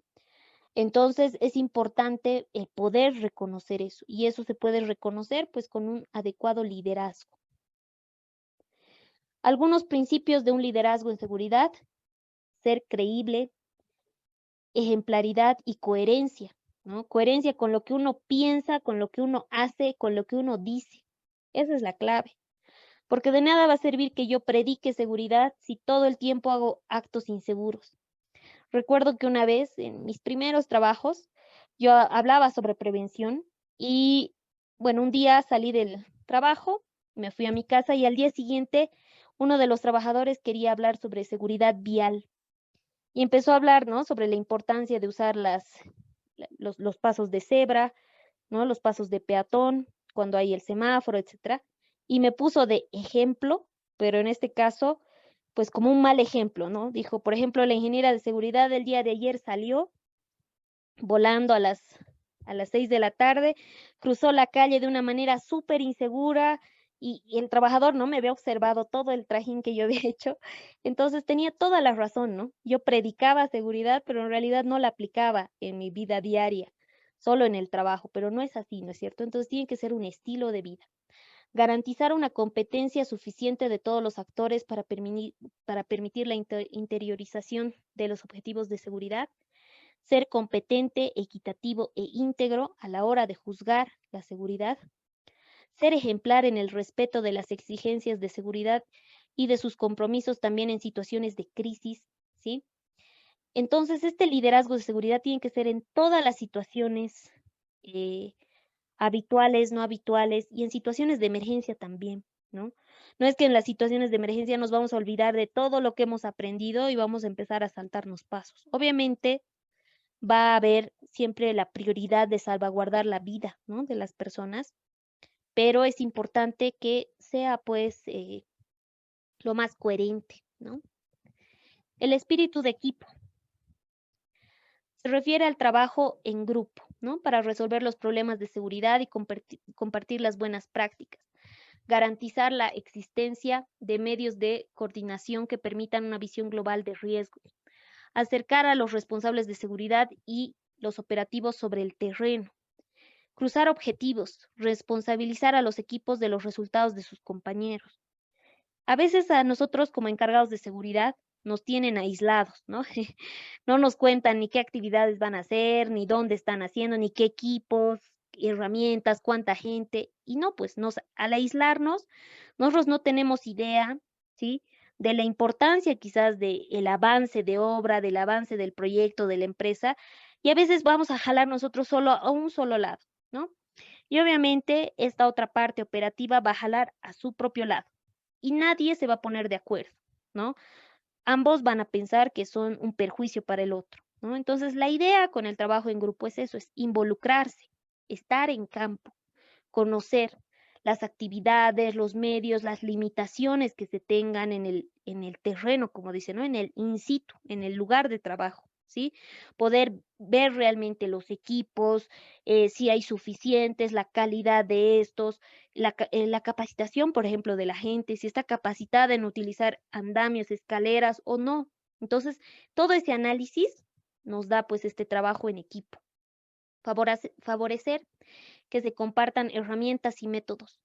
Entonces es importante poder reconocer eso y eso se puede reconocer pues con un adecuado liderazgo. Algunos principios de un liderazgo en seguridad: ser creíble, ejemplaridad y coherencia, ¿no? Coherencia con lo que uno piensa, con lo que uno hace, con lo que uno dice. Esa es la clave. Porque de nada va a servir que yo predique seguridad si todo el tiempo hago actos inseguros. Recuerdo que una vez en mis primeros trabajos yo hablaba sobre prevención y bueno, un día salí del trabajo, me fui a mi casa y al día siguiente uno de los trabajadores quería hablar sobre seguridad vial y empezó a hablar, ¿no? Sobre la importancia de usar los pasos de cebra, ¿no? Los pasos de peatón, cuando hay el semáforo, etcétera. Y me puso de ejemplo, pero en este caso, pues como un mal ejemplo, ¿no? Dijo, por ejemplo, la ingeniera de seguridad del día de ayer salió volando a las 6 de la tarde, cruzó la calle de una manera súper insegura y el trabajador, ¿no? Me había observado todo el trajín que yo había hecho, entonces tenía toda la razón, ¿no? Yo predicaba seguridad, pero en realidad no la aplicaba en mi vida diaria, solo en el trabajo, pero no es así, ¿no es cierto? Entonces tiene que ser un estilo de vida. Garantizar una competencia suficiente de todos los actores para permitir la interiorización de los objetivos de seguridad, ser competente, equitativo e íntegro a la hora de juzgar la seguridad, ser ejemplar en el respeto de las exigencias de seguridad y de sus compromisos también en situaciones de crisis, ¿sí? Entonces, este liderazgo de seguridad tiene que ser en todas las situaciones eh, habituales, no habituales y en situaciones de emergencia también, ¿no? No es que en las situaciones de emergencia nos vamos a olvidar de todo lo que hemos aprendido y vamos a empezar a saltarnos pasos. Obviamente, va a haber siempre la prioridad de salvaguardar la vida, ¿no? De las personas, pero es importante que sea pues lo más coherente, ¿no? El espíritu de equipo se refiere al trabajo en grupo, ¿no? Para resolver los problemas de seguridad y compartir las buenas prácticas, garantizar la existencia de medios de coordinación que permitan una visión global de riesgos, acercar a los responsables de seguridad y los operativos sobre el terreno, cruzar objetivos, responsabilizar a los equipos de los resultados de sus compañeros. A veces a nosotros como encargados de seguridad nos tienen aislados, ¿no? No nos cuentan ni qué actividades van a hacer, ni dónde están haciendo, ni qué equipos, herramientas, cuánta gente. Y no, pues al aislarnos, nosotros no tenemos idea, ¿sí? De la importancia quizás del avance de obra, del avance del proyecto, de la empresa. Y a veces vamos a jalar nosotros solo a un solo lado, ¿no? Y obviamente esta otra parte operativa va a jalar a su propio lado y nadie se va a poner de acuerdo, ¿no? Ambos van a pensar que son un perjuicio para el otro, ¿no? Entonces, la idea con el trabajo en grupo es eso, es involucrarse, estar en campo, conocer las actividades, los medios, las limitaciones que se tengan en el terreno, como dicen, ¿no? En el in situ, en el lugar de trabajo. ¿sí? Poder ver realmente los equipos, si hay suficientes, la calidad de estos, la capacitación, por ejemplo, de la gente, si está capacitada en utilizar andamios, escaleras o no. Entonces, todo ese análisis nos da pues este trabajo en equipo. Favorecer que se compartan herramientas y métodos.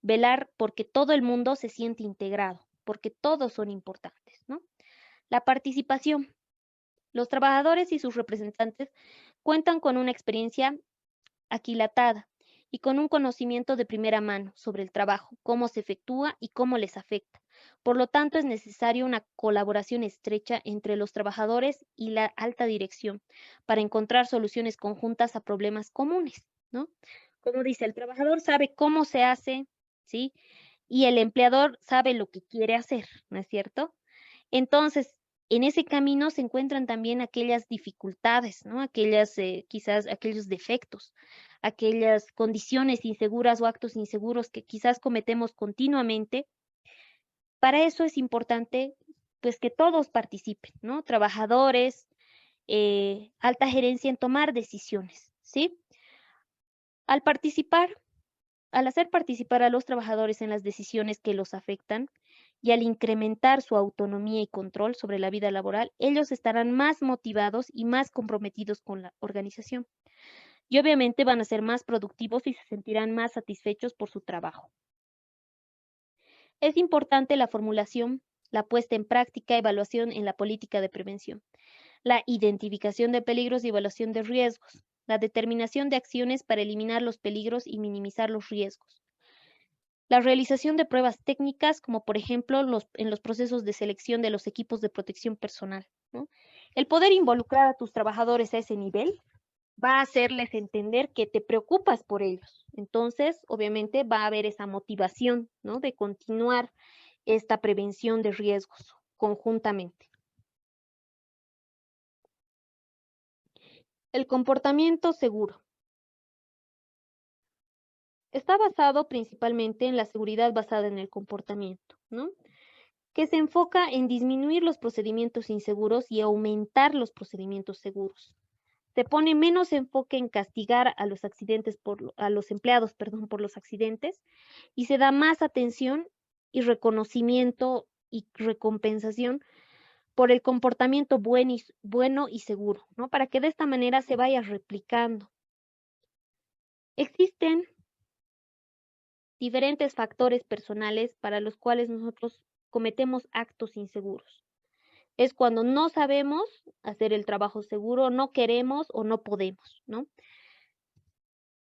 Velar porque todo el mundo se siente integrado, porque todos son importantes, ¿no? La participación. Los trabajadores y sus representantes cuentan con una experiencia aquilatada y con un conocimiento de primera mano sobre el trabajo, cómo se efectúa y cómo les afecta. Por lo tanto, es necesaria una colaboración estrecha entre los trabajadores y la alta dirección para encontrar soluciones conjuntas a problemas comunes, ¿no? Como dice, el trabajador sabe cómo se hace, ¿sí? Y el empleador sabe lo que quiere hacer, ¿no es cierto? Entonces, en ese camino se encuentran también aquellas dificultades, ¿no? Aquellas, quizás aquellos defectos, aquellas condiciones inseguras o actos inseguros que quizás cometemos continuamente. Para eso es importante, pues, que todos participen, ¿no? Trabajadores, alta gerencia en tomar decisiones, ¿sí? Al participar, al hacer participar a los trabajadores en las decisiones que los afectan y al incrementar su autonomía y control sobre la vida laboral, ellos estarán más motivados y más comprometidos con la organización. Y obviamente van a ser más productivos y se sentirán más satisfechos por su trabajo. Es importante la formulación, la puesta en práctica, evaluación en la política de prevención, la identificación de peligros y evaluación de riesgos, la determinación de acciones para eliminar los peligros y minimizar los riesgos, la realización de pruebas técnicas, como por ejemplo en los procesos de selección de los equipos de protección personal, ¿no? El poder involucrar a tus trabajadores a ese nivel va a hacerles entender que te preocupas por ellos. Entonces, obviamente, va a haber esa motivación, ¿no? De continuar esta prevención de riesgos conjuntamente. El comportamiento seguro. Está basado principalmente en la seguridad basada en el comportamiento, ¿no? Que se enfoca en disminuir los procedimientos inseguros y aumentar los procedimientos seguros. Se pone menos enfoque en castigar a los accidentes a los empleados, perdón, por los accidentes y se da más atención y reconocimiento y recompensación por el comportamiento bueno y seguro, ¿no? Para que de esta manera se vaya replicando. Existen diferentes factores personales para los cuales nosotros cometemos actos inseguros. Es cuando no sabemos hacer el trabajo seguro, no queremos o no podemos, ¿no?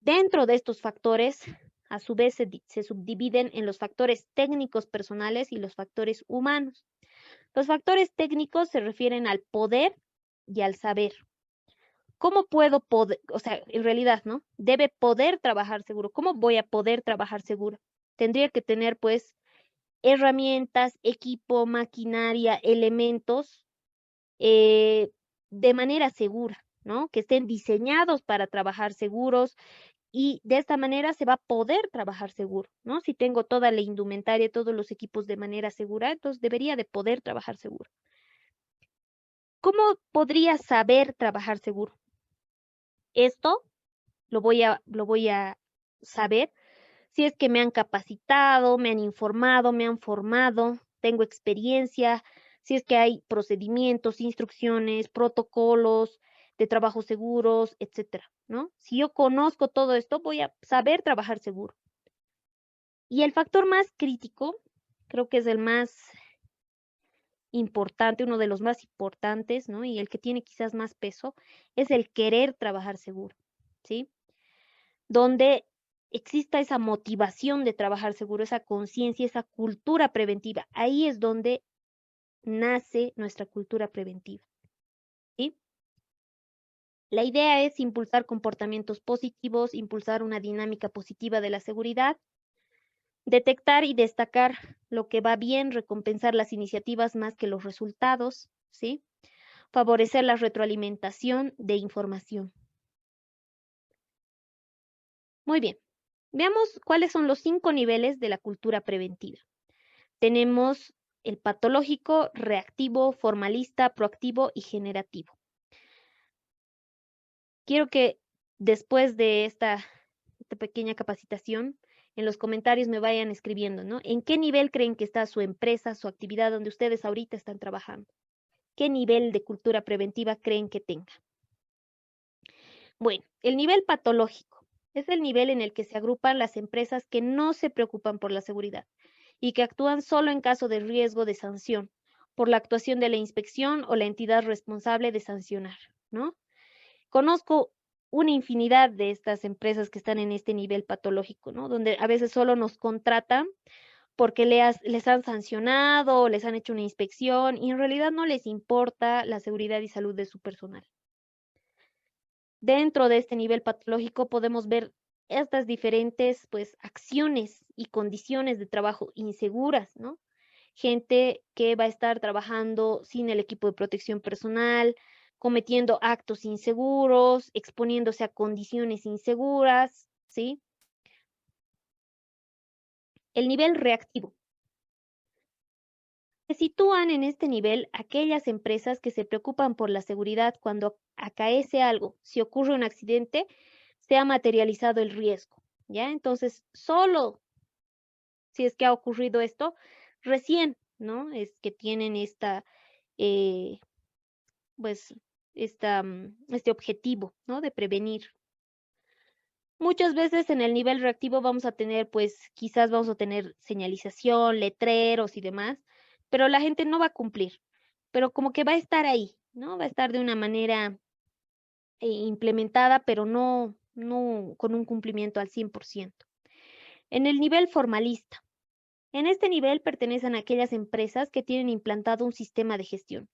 Dentro de estos factores, a su vez, se subdividen en los factores técnicos personales y los factores humanos. Los factores técnicos se refieren al poder y al saber. ¿Cómo puedo poder, o sea, en realidad, ¿no? Debe poder trabajar seguro. ¿Cómo voy a poder trabajar seguro? Tendría que tener, pues, herramientas, equipo, maquinaria, elementos eh, de manera segura, ¿no? Que estén diseñados para trabajar seguros y de esta manera se va a poder trabajar seguro, ¿no? Si tengo toda la indumentaria, todos los equipos de manera segura, entonces debería de poder trabajar seguro. ¿Cómo podría saber trabajar seguro? Esto lo voy a saber si es que me han capacitado, me han informado, me han formado, tengo experiencia, si es que hay procedimientos, instrucciones, protocolos de trabajo seguros, etcétera, ¿no? Si yo conozco todo esto, voy a saber trabajar seguro. Y el factor más crítico, creo que es el más importante, uno de los más importantes, ¿no? Y el que tiene quizás más peso, es el querer trabajar seguro, ¿sí? Donde exista esa motivación de trabajar seguro, esa conciencia, esa cultura preventiva. Ahí es donde nace nuestra cultura preventiva, ¿sí? La idea es impulsar comportamientos positivos, impulsar una dinámica positiva de la seguridad, detectar y destacar lo que va bien, recompensar las iniciativas más que los resultados, ¿sí? Favorecer la retroalimentación de información. Muy bien, veamos cuáles son los 5 niveles de la cultura preventiva. Tenemos el patológico, reactivo, formalista, proactivo y generativo. quiero que después de esta pequeña capacitación, en los comentarios me vayan escribiendo, ¿no? ¿En qué nivel creen que está su empresa, su actividad donde ustedes ahorita están trabajando? ¿Qué nivel de cultura preventiva creen que tenga? Bueno, el nivel patológico es el nivel en el que se agrupan las empresas que no se preocupan por la seguridad y que actúan solo en caso de riesgo de sanción por la actuación de la inspección o la entidad responsable de sancionar, ¿no? Conozco una infinidad de estas empresas que están en este nivel patológico, ¿no? Donde a veces solo nos contratan porque les han sancionado o les han hecho una inspección y en realidad no les importa la seguridad y salud de su personal. Dentro de este nivel patológico podemos ver estas diferentes, pues, acciones y condiciones de trabajo inseguras, ¿no? Gente que va a estar trabajando sin el equipo de protección personal, cometiendo actos inseguros, exponiéndose a condiciones inseguras, ¿sí? El nivel reactivo. Se sitúan en este nivel aquellas empresas que se preocupan por la seguridad cuando acaece algo, si ocurre un accidente, se ha materializado el riesgo, ¿ya? Entonces, solo si es que ha ocurrido esto, recién, ¿no? Es que tienen esta, eh, pues, este objetivo, ¿no? De prevenir. Muchas veces en el nivel reactivo vamos a tener, pues, quizás vamos a tener señalización, letreros y demás, pero la gente no va a cumplir, pero como que va a estar ahí, ¿no? Va a estar de una manera implementada, pero no con un cumplimiento al 100%. En el nivel formalista. En este nivel pertenecen a aquellas empresas que tienen implantado un sistema de gestión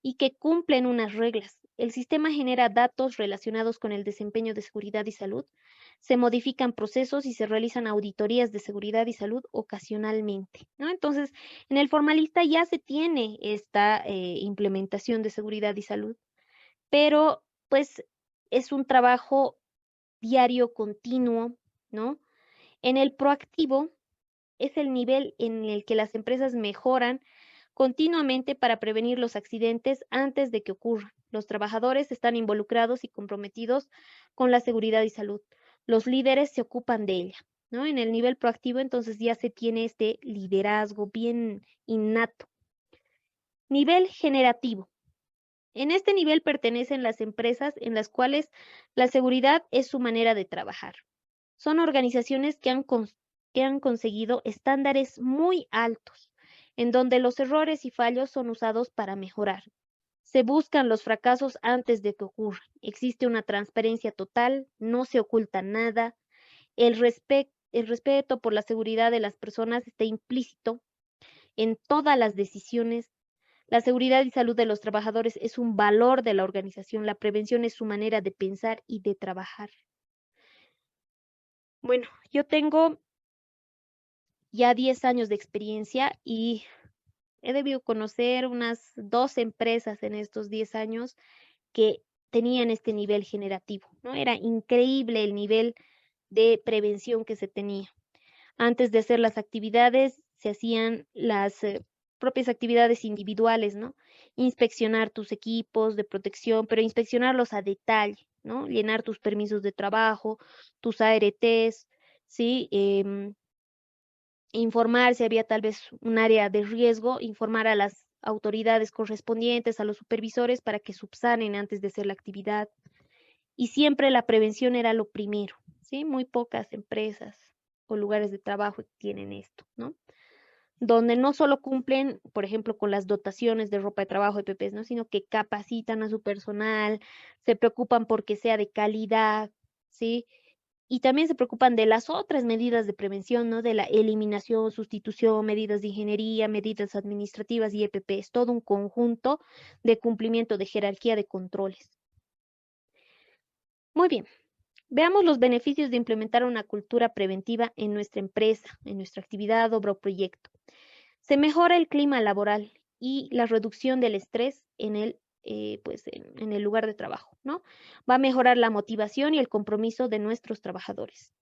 y que cumplen unas reglas. El sistema genera datos relacionados con el desempeño de seguridad y salud, se modifican procesos y se realizan auditorías de seguridad y salud ocasionalmente, ¿no? Entonces, en el formalista ya se tiene esta implementación de seguridad y salud, pero pues es un trabajo diario, continuo, ¿no? En el proactivo es el nivel en el que las empresas mejoran continuamente para prevenir los accidentes antes de que ocurran. Los trabajadores están involucrados y comprometidos con la seguridad y salud. Los líderes se ocupan de ella, ¿no? En el nivel proactivo, entonces ya se tiene este liderazgo bien innato. Nivel generativo. En este nivel pertenecen las empresas en las cuales la seguridad es su manera de trabajar. Son organizaciones que han conseguido estándares muy altos, en donde los errores y fallos son usados para mejorar. Se buscan los fracasos antes de que ocurran. Existe una transparencia total, no se oculta nada. El respeto por la seguridad de las personas está implícito en todas las decisiones. La seguridad y salud de los trabajadores es un valor de la organización. La prevención es su manera de pensar y de trabajar. Bueno, yo tengo ya 10 años de experiencia y he debido conocer unas 2 empresas en estos 10 años que tenían este nivel generativo, ¿no? Era increíble el nivel de prevención que se tenía. Antes de hacer las actividades, se hacían las propias actividades individuales, ¿no? Inspeccionar tus equipos de protección, pero inspeccionarlos a detalle, ¿no? Llenar tus permisos de trabajo, tus ARTs, ¿sí? Informar si había tal vez un área de riesgo, informar a las autoridades correspondientes, a los supervisores para que subsanen antes de hacer la actividad. Y siempre la prevención era lo primero, ¿sí? Muy pocas empresas o lugares de trabajo tienen esto, ¿no? Donde no solo cumplen, por ejemplo, con las dotaciones de ropa de trabajo, EPPs, ¿no? Sino que capacitan a su personal, se preocupan porque sea de calidad, ¿sí? Y también se preocupan de las otras medidas de prevención, ¿no? De la eliminación, sustitución, medidas de ingeniería, medidas administrativas y EPPs, todo un conjunto de cumplimiento de jerarquía de controles. Muy bien, veamos los beneficios de implementar una cultura preventiva en nuestra empresa, en nuestra actividad, obra o proyecto. Se mejora el clima laboral y la reducción del estrés en en el lugar de trabajo, ¿no? Va a mejorar la motivación y el compromiso de nuestros trabajadores.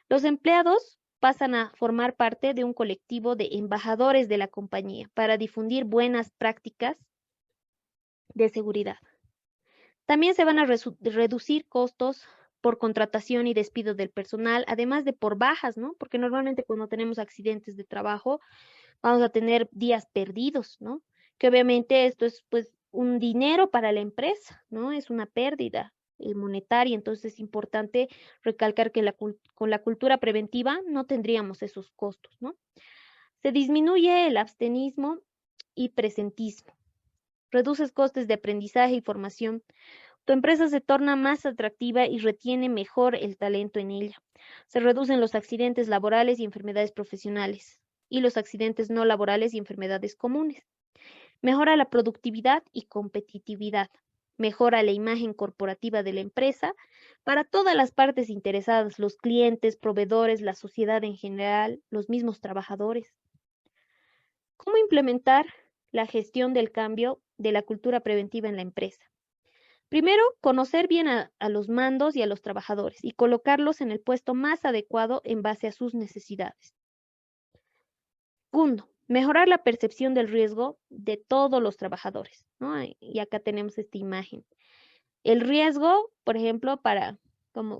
Los empleados pasan a formar parte de un colectivo de embajadores de la compañía para difundir buenas prácticas de seguridad. También se van a reducir costos por contratación y despido del personal, además de por bajas, ¿no? Porque normalmente cuando tenemos accidentes de trabajo vamos a tener días perdidos, ¿no? Que obviamente esto es pues un dinero para la empresa, ¿no? Es una pérdida monetaria, entonces es importante recalcar que con la cultura preventiva no tendríamos esos costos, ¿no? Se disminuye el abstenismo y presentismo, reduces costes de aprendizaje y formación. Tu empresa se torna más atractiva y retiene mejor el talento en ella. Se reducen los accidentes laborales y enfermedades profesionales y los accidentes no laborales y enfermedades comunes. Mejora la productividad y competitividad. Mejora la imagen corporativa de la empresa para todas las partes interesadas, los clientes, proveedores, la sociedad en general, los mismos trabajadores. ¿Cómo implementar la gestión del cambio de la cultura preventiva en la empresa? Primero, conocer bien a los mandos y a los trabajadores y colocarlos en el puesto más adecuado en base a sus necesidades. Segundo, mejorar la percepción del riesgo de todos los trabajadores, ¿no? Y acá tenemos esta imagen. El riesgo, por ejemplo,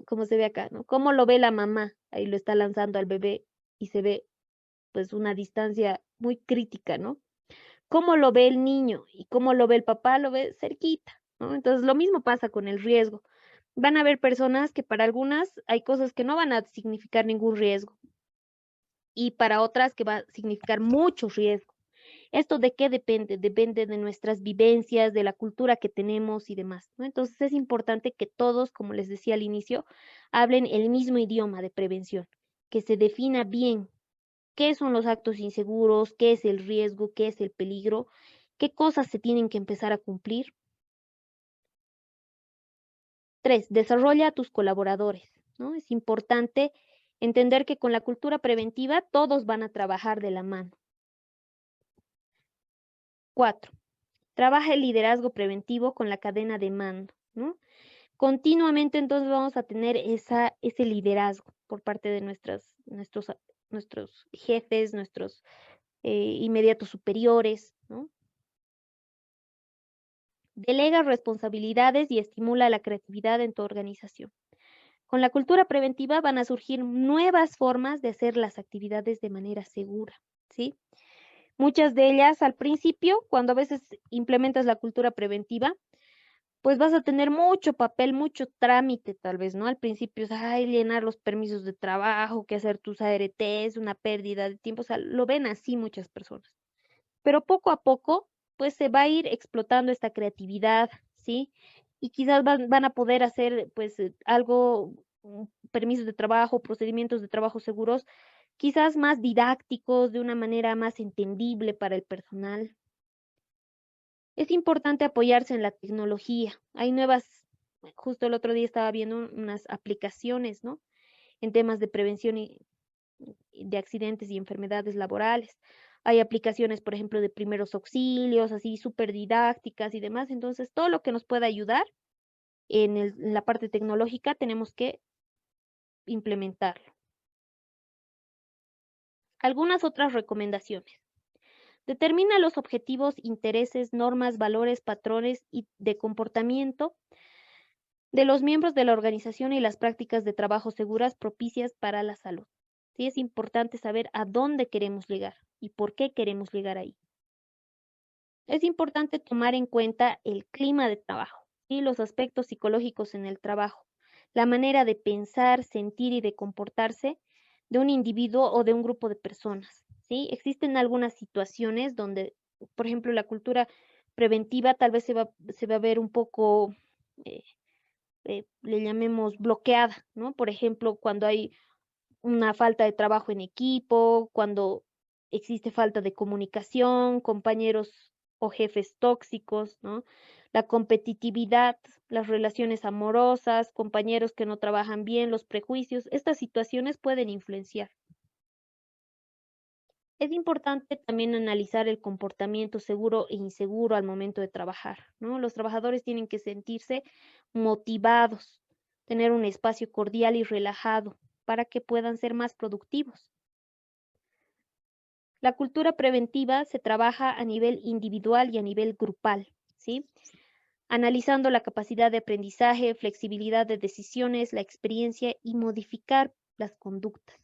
como se ve acá, ¿no? ¿Cómo lo ve la mamá? Ahí lo está lanzando al bebé y se ve pues una distancia muy crítica, ¿no? ¿Cómo lo ve el niño? Y cómo lo ve el papá, lo ve cerquita, ¿no? Entonces lo mismo pasa con el riesgo. Van a haber personas que para algunas hay cosas que no van a significar ningún riesgo y para otras que va a significar mucho riesgo. ¿Esto de qué depende? Depende de nuestras vivencias, de la cultura que tenemos y demás, ¿no? Entonces es importante que todos, como les decía al inicio, hablen el mismo idioma de prevención, que se defina bien qué son los actos inseguros, qué es el riesgo, qué es el peligro, qué cosas se tienen que empezar a cumplir. 3, desarrolla a tus colaboradores, ¿no? Es importante entender que con la cultura preventiva todos van a trabajar de la mano. 4, trabaja el liderazgo preventivo con la cadena de mando, ¿no? Continuamente entonces vamos a tener ese liderazgo por parte de nuestros jefes, nuestros inmediatos superiores, ¿no? Delega responsabilidades y estimula la creatividad en tu organización. Con la cultura preventiva van a surgir nuevas formas de hacer las actividades de manera segura, ¿sí? Muchas de ellas al principio, cuando a veces implementas la cultura preventiva, pues vas a tener mucho papel, mucho trámite tal vez, ¿no? Al principio es, ay, llenar los permisos de trabajo, que hacer tus ARTs, una pérdida de tiempo, o sea, lo ven así muchas personas. Pero poco a poco, pues se va a ir explotando esta creatividad, ¿sí? Y quizás van a poder hacer, pues, algo, permisos de trabajo, procedimientos de trabajo seguros, quizás más didácticos, de una manera más entendible para el personal. Es importante apoyarse en la tecnología. Hay nuevas, justo el otro día estaba viendo unas aplicaciones, ¿no? En temas de prevención y de accidentes y enfermedades laborales. Hay aplicaciones, por ejemplo, de primeros auxilios, así súper didácticas y demás. Entonces, todo lo que nos pueda ayudar en la parte tecnológica tenemos que implementarlo. Algunas otras recomendaciones. Determina los objetivos, intereses, normas, valores, patrones y de comportamiento de los miembros de la organización y las prácticas de trabajo seguras propicias para la salud. Sí, es importante saber a dónde queremos llegar y por qué queremos llegar ahí. Es importante tomar en cuenta el clima de trabajo y los aspectos psicológicos en el trabajo, la manera de pensar, sentir y de comportarse de un individuo o de un grupo de personas. ¿Sí? Existen algunas situaciones donde, por ejemplo, la cultura preventiva tal vez se va a ver un poco, eh, le llamemos bloqueada, ¿no? Por ejemplo, cuando hay una falta de trabajo en equipo, cuando existe falta de comunicación, compañeros o jefes tóxicos, ¿no? La competitividad, las relaciones amorosas, compañeros que no trabajan bien, los prejuicios, estas situaciones pueden influenciar. Es importante también analizar el comportamiento seguro e inseguro al momento de trabajar, ¿no? Los trabajadores tienen que sentirse motivados, tener un espacio cordial y relajado para que puedan ser más productivos. La cultura preventiva se trabaja a nivel individual y a nivel grupal, ¿sí? analizando la capacidad de aprendizaje, flexibilidad de decisiones, la experiencia y modificar las conductas.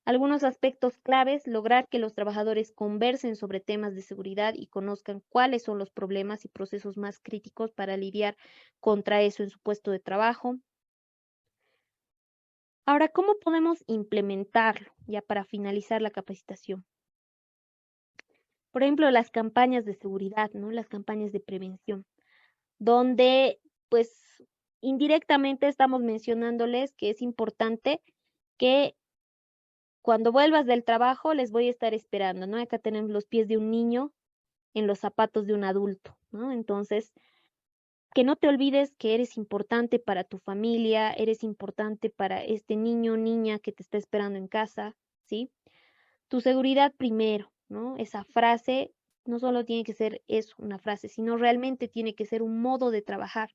Algunos aspectos claves, lograr que los trabajadores conversen sobre temas de seguridad y conozcan cuáles son los problemas y procesos más críticos para lidiar contra eso en su puesto de trabajo. Ahora, ¿cómo podemos implementarlo ya para finalizar la capacitación? Por ejemplo, las campañas de seguridad, ¿no? Las campañas de prevención, donde pues indirectamente estamos mencionándoles que es importante que cuando vuelvas del trabajo les voy a estar esperando, ¿no? Acá tenemos los pies de un niño en los zapatos de un adulto, ¿no? Entonces, que no te olvides que eres importante para tu familia, eres importante para este niño o niña que te está esperando en casa, ¿sí? Tu seguridad primero, ¿no? Esa frase no solo tiene que ser eso, una frase, sino realmente tiene que ser un modo de trabajar,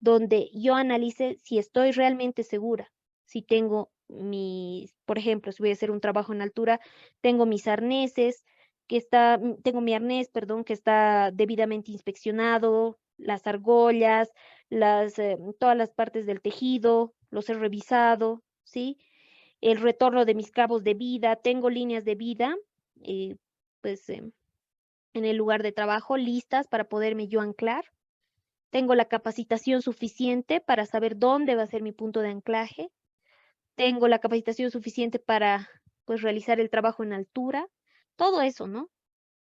donde yo analice si estoy realmente segura, si tengo mis, por ejemplo, si voy a hacer un trabajo en altura, tengo mis arneses, tengo mi arnés, perdón, que está debidamente inspeccionado, las argollas, todas las partes del tejido, los he revisado, ¿sí? El retorno de mis cabos de vida, tengo líneas de vida, eh, pues en el lugar de trabajo listas para poderme yo anclar. Tengo la capacitación suficiente para saber dónde va a ser mi punto de anclaje. Tengo la capacitación suficiente para, pues, realizar el trabajo en altura. Todo eso, ¿no?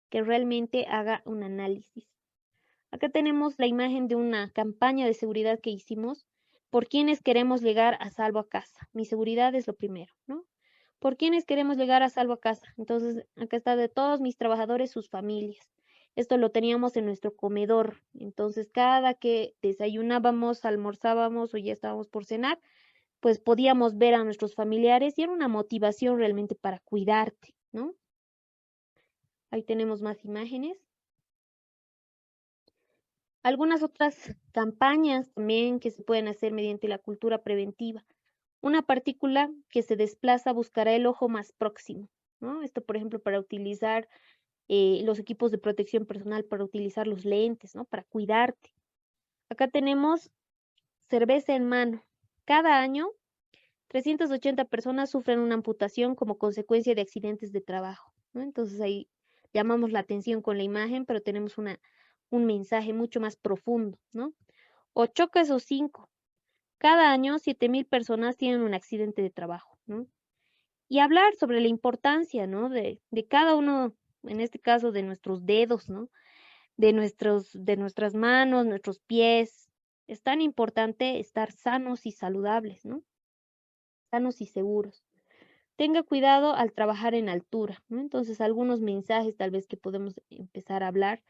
Que realmente haga un análisis. Acá tenemos la imagen de una campaña de seguridad que hicimos. ¿Por quienes queremos llegar a salvo a casa? Mi seguridad es lo primero, ¿no? ¿Por quiénes queremos llegar a salvo a casa? Entonces, acá está de todos mis trabajadores, sus familias. Esto lo teníamos en nuestro comedor. Entonces, cada que desayunábamos, almorzábamos o ya estábamos por cenar, pues podíamos ver a nuestros familiares y era una motivación realmente para cuidarte, ¿no? Ahí tenemos más imágenes. Algunas otras campañas también que se pueden hacer mediante la cultura preventiva. Una partícula que se desplaza buscará el ojo más próximo, ¿no? Esto, por ejemplo, para utilizar los equipos de protección personal, para utilizar los lentes, ¿no? Para cuidarte. Acá tenemos cerveza en mano. Cada año, 380 personas sufren una amputación como consecuencia de accidentes de trabajo, ¿no? Entonces ahí llamamos la atención con la imagen, pero tenemos un mensaje mucho más profundo, ¿no? O chocas o cinco. Cada año, 7,000 personas tienen un accidente de trabajo, ¿no? Y hablar sobre la importancia, ¿no? De cada uno, en este caso, de nuestros dedos, ¿no? De nuestras manos, nuestros pies. Es tan importante estar sanos y saludables, ¿no? Sanos y seguros. Tenga cuidado al trabajar en altura, ¿no? Entonces, algunos mensajes tal vez que podemos empezar a hablar.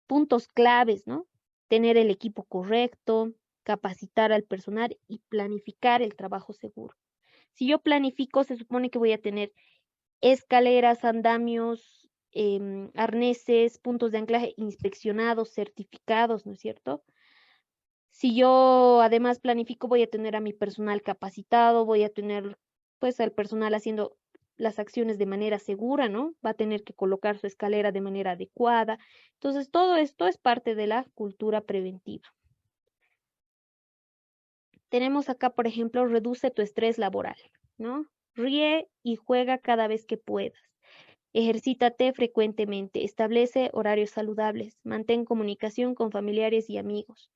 Puntos claves, ¿no? Tener el equipo correcto, capacitar al personal y planificar el trabajo seguro. Si yo planifico, se supone que voy a tener escaleras, andamios, arneses, puntos de anclaje inspeccionados, certificados, ¿no es cierto? Si yo además planifico, voy a tener a mi personal capacitado, voy a tener pues al personal haciendo las acciones de manera segura, ¿no? Va a tener que colocar su escalera de manera adecuada. Entonces, todo esto es parte de la cultura preventiva. Tenemos acá, por ejemplo, reduce tu estrés laboral, ¿no? Ríe y juega cada vez que puedas. Ejercítate frecuentemente, establece horarios saludables, mantén comunicación con familiares y amigos.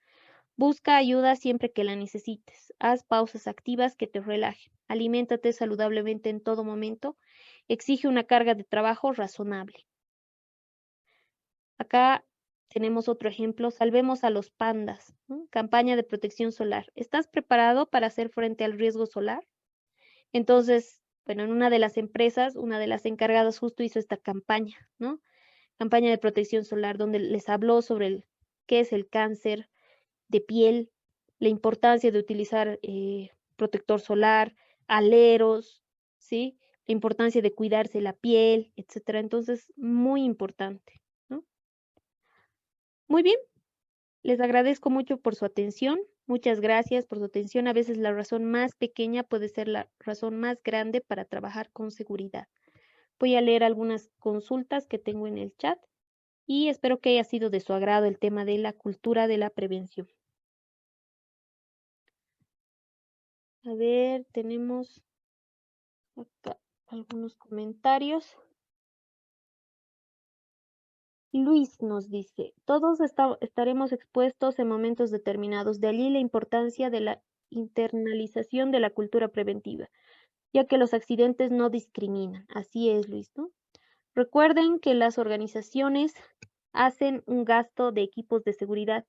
Busca ayuda siempre que la necesites. Haz pausas activas que te relajen. Aliméntate saludablemente en todo momento. Exige una carga de trabajo razonable. Acá tenemos otro ejemplo. Salvemos a los pandas, ¿no? Campaña de protección solar. ¿Estás preparado para hacer frente al riesgo solar? Entonces, bueno, en una de las empresas, una de las encargadas justo hizo esta campaña, ¿no? Campaña de protección solar, donde les habló sobre qué es el cáncer de piel, la importancia de utilizar protector solar, aleros, ¿sí? La importancia de cuidarse la piel, etcétera. Entonces, muy importante, ¿no? Muy bien, les agradezco mucho por su atención. Muchas gracias por su atención. A veces la razón más pequeña puede ser la razón más grande para trabajar con seguridad. Voy a leer algunas consultas que tengo en el chat. y espero que haya sido de su agrado el tema de la cultura de la prevención. A ver, tenemos acá algunos comentarios. Luis nos dice, todos estaremos expuestos en momentos determinados, de allí la importancia de la internalización de la cultura preventiva, ya que los accidentes no discriminan. Así es, Luis, ¿no? Recuerden que las organizaciones hacen un gasto de equipos de seguridad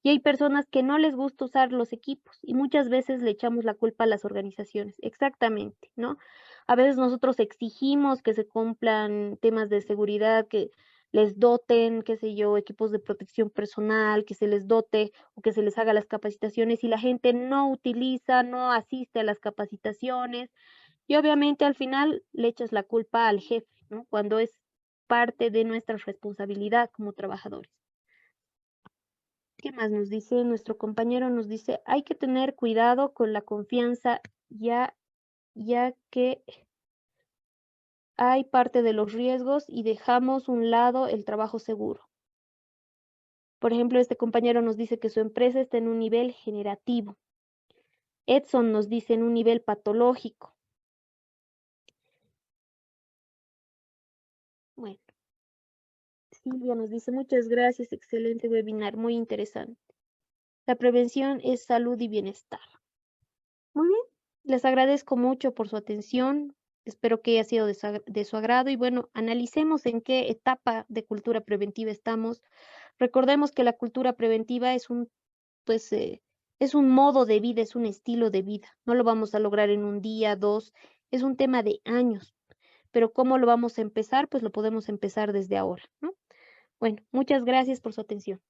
y hay personas que no les gusta usar los equipos y muchas veces le echamos la culpa a las organizaciones. Exactamente, ¿no? A veces nosotros exigimos que se cumplan temas de seguridad, que les doten, qué sé yo, equipos de protección personal, que se les dote o que se les haga las capacitaciones y la gente no utiliza, no asiste a las capacitaciones y obviamente al final le echas la culpa al jefe, ¿no? Cuando es parte de nuestra responsabilidad como trabajadores. ¿Qué más nos dice? Nuestro compañero nos dice, hay que tener cuidado con la confianza ya que hay parte de los riesgos y dejamos un lado el trabajo seguro. Por ejemplo, este compañero nos dice que su empresa está en un nivel generativo. Edson nos dice en un nivel patológico. Bueno, Silvia nos dice, muchas gracias, excelente webinar, muy interesante. La prevención es salud y bienestar. Muy bien, les agradezco mucho por su atención. Espero que haya sido de su agrado y bueno, analicemos en qué etapa de cultura preventiva estamos. Recordemos que la cultura preventiva es pues, es un modo de vida, es un estilo de vida. No lo vamos a lograr en un día, dos, es un tema de años. Pero ¿cómo lo vamos a empezar? Pues lo podemos empezar desde ahora, ¿no? Bueno, muchas gracias por su atención.